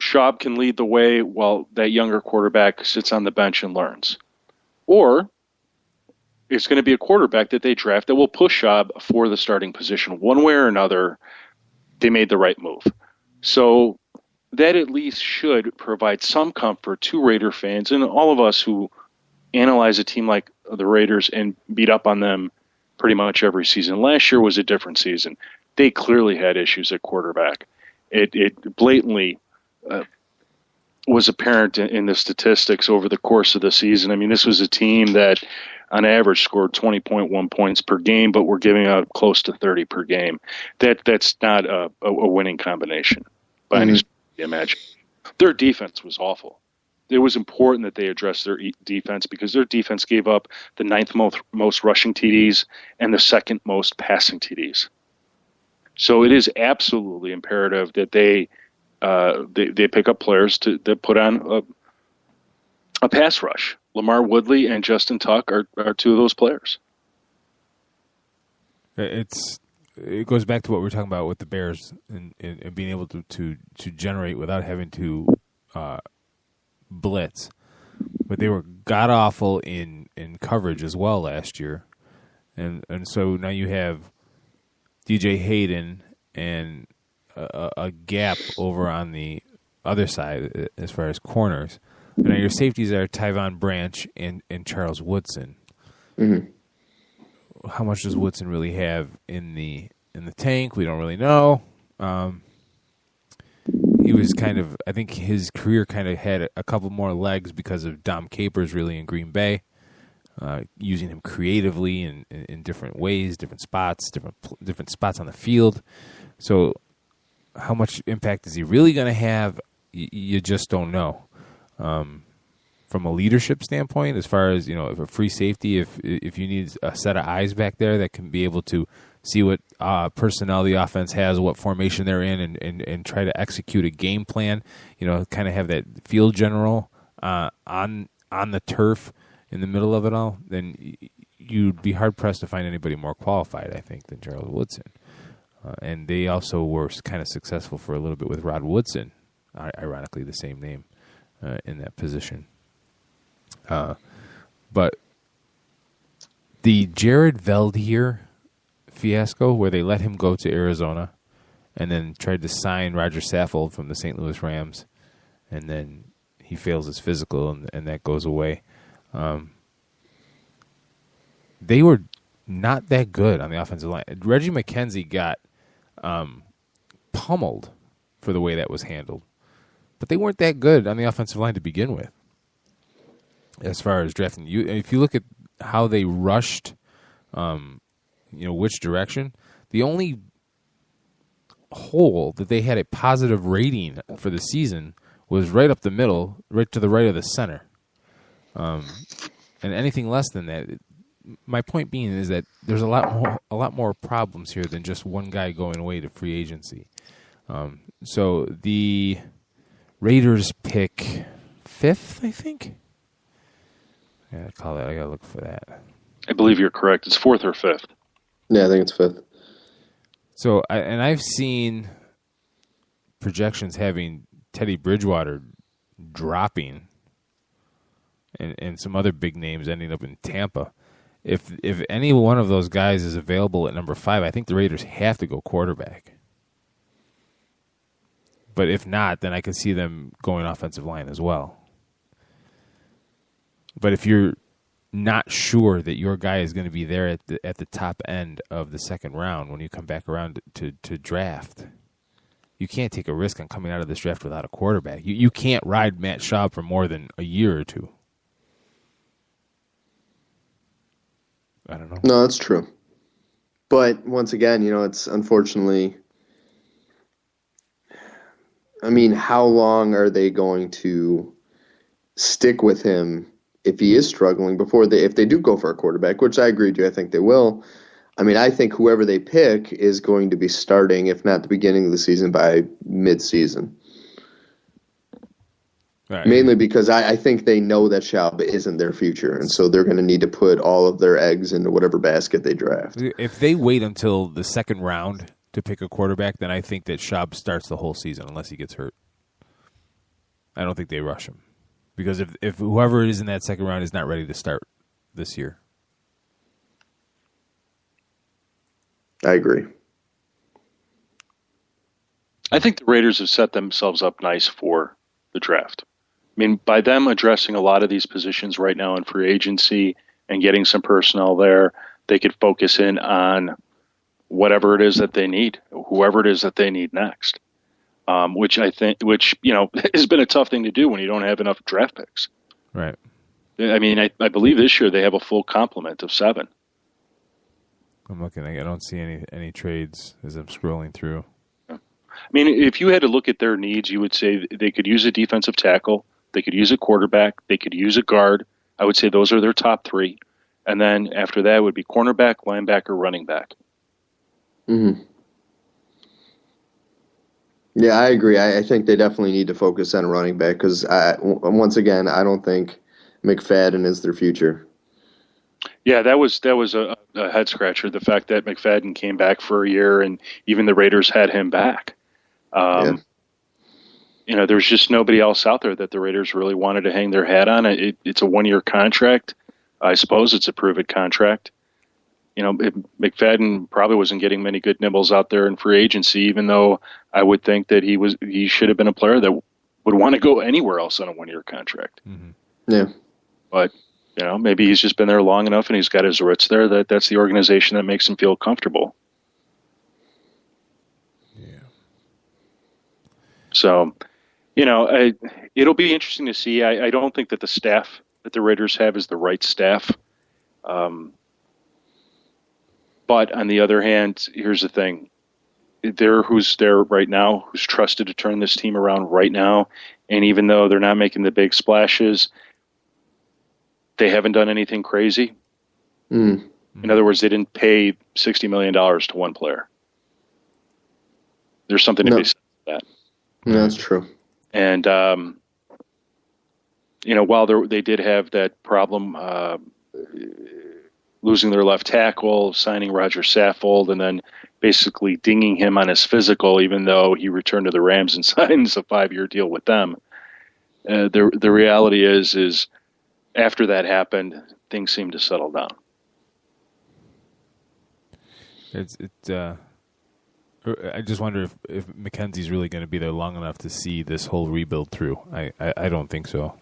Schaub can lead the way while that younger quarterback sits on the bench and learns. Or it's going to be a quarterback that they draft that will push Schaub for the starting position. One way or another, they made the right move. So that at least should provide some comfort to Raider fans and all of us who analyze a team like the Raiders and beat up on them pretty much every season. Last year was a different season. They clearly had issues at quarterback. It blatantly was apparent in the statistics over the course of the season. I mean, this was a team that on average scored 20.1 points per game, but were giving out close to 30 per game. That's not a winning combination by any imagine. Their defense was awful. It was important that they address their defense because their defense gave up the 9th most rushing TDs and the 2nd most passing TDs. So it is absolutely imperative that they pick up players that put on a pass rush. Lamar Woodley and Justin Tuck are 2 of those players. It goes back to what we were talking about with the Bears and being able to generate without having to blitz. But they were god-awful in coverage as well last year. And so now you have DJ Hayden and a gap over on the other side as far as corners. And now your safeties are Tyvon Branch and Charles Woodson. Mm-hmm. How much does Woodson really have in the tank? We don't really know. He was I think his career kind of had a couple more legs because of Dom Capers really in Green Bay, using him creatively in different ways, different spots on the field. So how much impact is he really going to have? You just don't know. From a leadership standpoint, as far as, if a free safety, if you need a set of eyes back there that can be able to see what personnel the offense has, what formation they're in, and try to execute a game plan, kind of have that field general on the turf in the middle of it all, then you'd be hard pressed to find anybody more qualified, I think, than Gerald Woodson. And they also were kind of successful for a little bit with Rod Woodson, ironically the same name, in that position. But the Jared Veldheer fiasco, where they let him go to Arizona and then tried to sign Roger Saffold from the St. Louis Rams, and then he fails his physical, and that goes away. They were not that good on the offensive line. Reggie McKenzie got pummeled for the way that was handled, but they weren't that good on the offensive line to begin with. As far as drafting, if you look at how they rushed, which direction, the only hole that they had a positive rating for the season was right up the middle, right to the right of the center. And anything less than that, my point being is that there's a lot more problems here than just one guy going away to free agency. So the Raiders pick 5th, I think. I gotta look for that. I believe you're correct. It's 4th or 5th. Yeah, I think it's 5th. So, I've seen projections having Teddy Bridgewater dropping, and some other big names ending up in Tampa. If any one of those guys is available at number 5, I think the Raiders have to go quarterback. But if not, then I can see them going offensive line as well. But if you're not sure that your guy is going to be there at the top end of the second round when you come back around to draft, you can't take a risk on coming out of this draft without a quarterback. You can't ride Matt Schaub for more than a year or two. I don't know. No, that's true. But once again, it's unfortunately, I mean, how long are they going to stick with him if he is struggling if they do go for a quarterback, which I agree with you, I think they will. I mean, I think whoever they pick is going to be starting, if not the beginning of the season, by mid-season. Right. Mainly because I think they know that Schaub isn't their future, and so they're going to need to put all of their eggs into whatever basket they draft. If they wait until the second round to pick a quarterback, then I think that Schaub starts the whole season unless he gets hurt. I don't think they rush him. Because if whoever is in that second round is not ready to start this year. I agree. I think the Raiders have set themselves up nice for the draft. I mean, by them addressing a lot of these positions right now in free agency and getting some personnel there, they could focus in on whatever it is that they need, whoever it is that they need next. Which has been a tough thing to do when you don't have enough draft picks. Right. I mean, I believe this year they have a full complement of 7. I'm looking. I don't see any trades as I'm scrolling through. I mean, if you had to look at their needs, you would say they could use a defensive tackle, they could use a quarterback, they could use a guard. I would say those are their top 3. And then after that would be cornerback, linebacker, running back. Mm-hmm. Yeah, I agree. I think they definitely need to focus on a running back because, once again, I don't think McFadden is their future. Yeah, that was a head scratcher. The fact that McFadden came back for a year and even the Raiders had him back. There's just nobody else out there that the Raiders really wanted to hang their hat on. It's a 1-year contract. I suppose it's a prove-it contract. McFadden probably wasn't getting many good nibbles out there in free agency, even though I would think that he should have been a player that would want to go anywhere else on a 1-year contract. Mm-hmm. Yeah. But, maybe he's just been there long enough and he's got his roots there that's the organization that makes him feel comfortable. Yeah. So, it'll be interesting to see. I don't think that the staff that the Raiders have is the right staff. But on the other hand, here's the thing. Who's there right now, who's trusted to turn this team around right now. And even though they're not making the big splashes, they haven't done anything crazy. Mm. In other words, they didn't pay $60 million to one player. There's something to be said for that. No, that's true. And, while they did have that problem losing their left tackle, signing Roger Saffold, and then basically dinging him on his physical, even though he returned to the Rams and signs a 5-year deal with them. The reality is after that happened, things seemed to settle down. I just wonder if McKenzie's really going to be there long enough to see this whole rebuild through. I don't think so.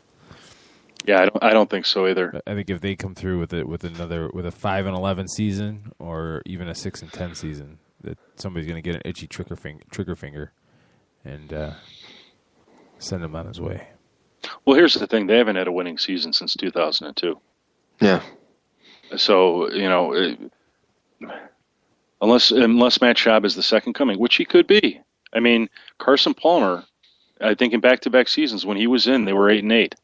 Yeah, I don't think so either. I think if they come through with a 5-11 season or even a 6-10 season, that somebody's going to get an itchy trigger finger and send him on his way. Well, here's the thing: they haven't had a winning season since 2002. Yeah. So unless Matt Schaub is the second coming, which he could be. I mean, Carson Palmer, I think in back-to-back seasons when he was in, they were 8-8.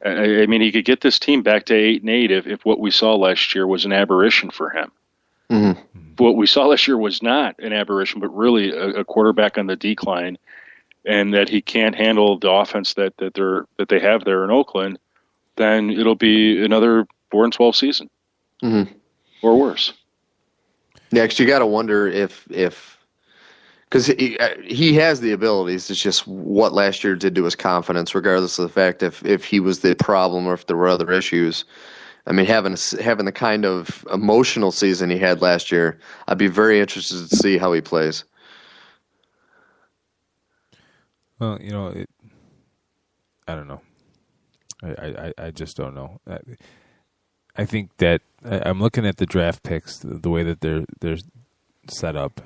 I mean, he could get this team back to 8-8 if what we saw last year was an aberration for him. Mm-hmm. What we saw last year was not an aberration, but really a quarterback on the decline, and that he can't handle the offense that they have there in Oakland. Then it'll be another 4-12 season, or worse. Yeah, because you got to wonder if because he has the abilities. It's just what last year did to his confidence, regardless of the fact if he was the problem or if there were other issues. I mean, having the kind of emotional season he had last year, I'd be very interested to see how he plays. Well, I don't know. I just don't know. I think that I'm looking at the draft picks, the way that they're set up,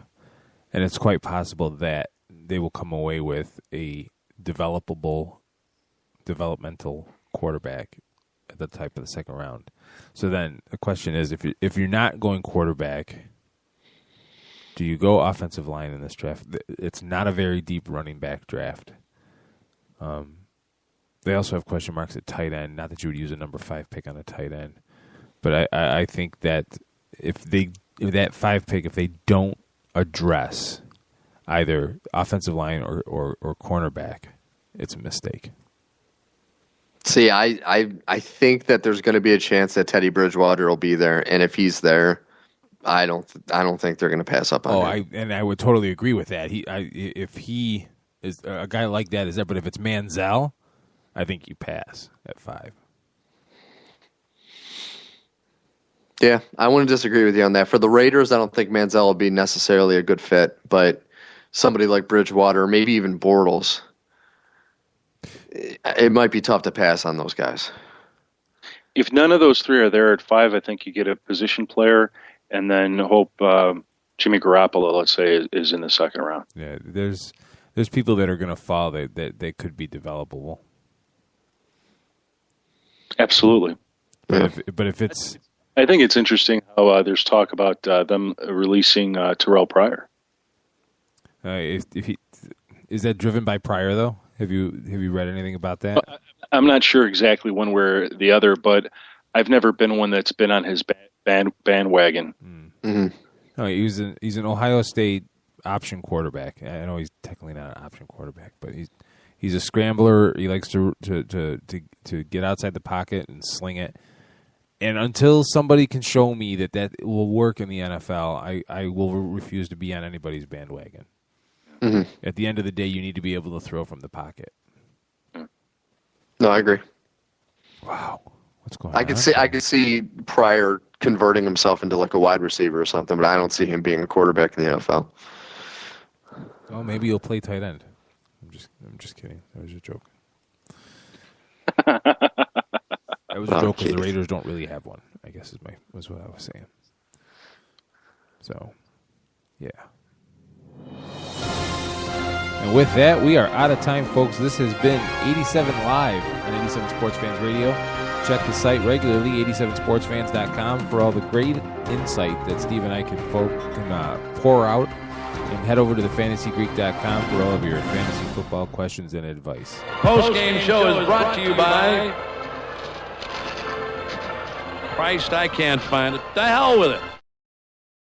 and it's quite possible that they will come away with a developmental quarterback at the type of the second round. So then the question is, if you're not going quarterback, do you go offensive line in this draft? It's not a very deep running back draft. They also have question marks at tight end. Not that you would use a number 5 pick on a tight end, but I think that if that 5 pick, if they don't address either offensive line or cornerback, it's a mistake. See, I think that there's going to be a chance that Teddy Bridgewater will be there, and if he's there, I don't think they're going to pass up on him. I would totally agree with that. If he is a guy like that is there, but if it's Manziel, I think you pass at 5. Yeah, I wouldn't disagree with you on that. For the Raiders, I don't think Manziel will be necessarily a good fit, but somebody like Bridgewater, maybe even Bortles, it might be tough to pass on those guys. If none of those three are there at 5, I think you get a position player, and then hope Jimmy Garoppolo, let's say, is in the second round. Yeah, there's people that are going to fall that they could be developable. Absolutely. But if it's... I think it's interesting how there's talk about them releasing Terrell Pryor. If he, is that driven by Pryor, though? Have you read anything about that? I'm not sure exactly one way or the other, but I've never been one that's been on his bandwagon. Mm-hmm. No, he's an Ohio State option quarterback. I know he's technically not an option quarterback, but he's a scrambler. He likes to get outside the pocket and sling it. And until somebody can show me that will work in the NFL, I will refuse to be on anybody's bandwagon. Mm-hmm. At the end of the day, you need to be able to throw from the pocket. No, I agree. Wow, what's going on? I could see Pryor converting himself into like a wide receiver or something, but I don't see him being a quarterback in the NFL. Oh, maybe he'll play tight end. I'm just kidding. That was a joke. That was a joke because the Raiders don't really have one, I guess was what I was saying. So, yeah. And with that, we are out of time, folks. This has been 87 Live on 87 Sports Fans Radio. Check the site regularly, 87sportsfans.com, for all the great insight that Steve and I can pour out. And head over to thefantasygreek.com for all of your fantasy football questions and advice. Post-game show is brought to you by... Christ, I can't find it. The hell with it.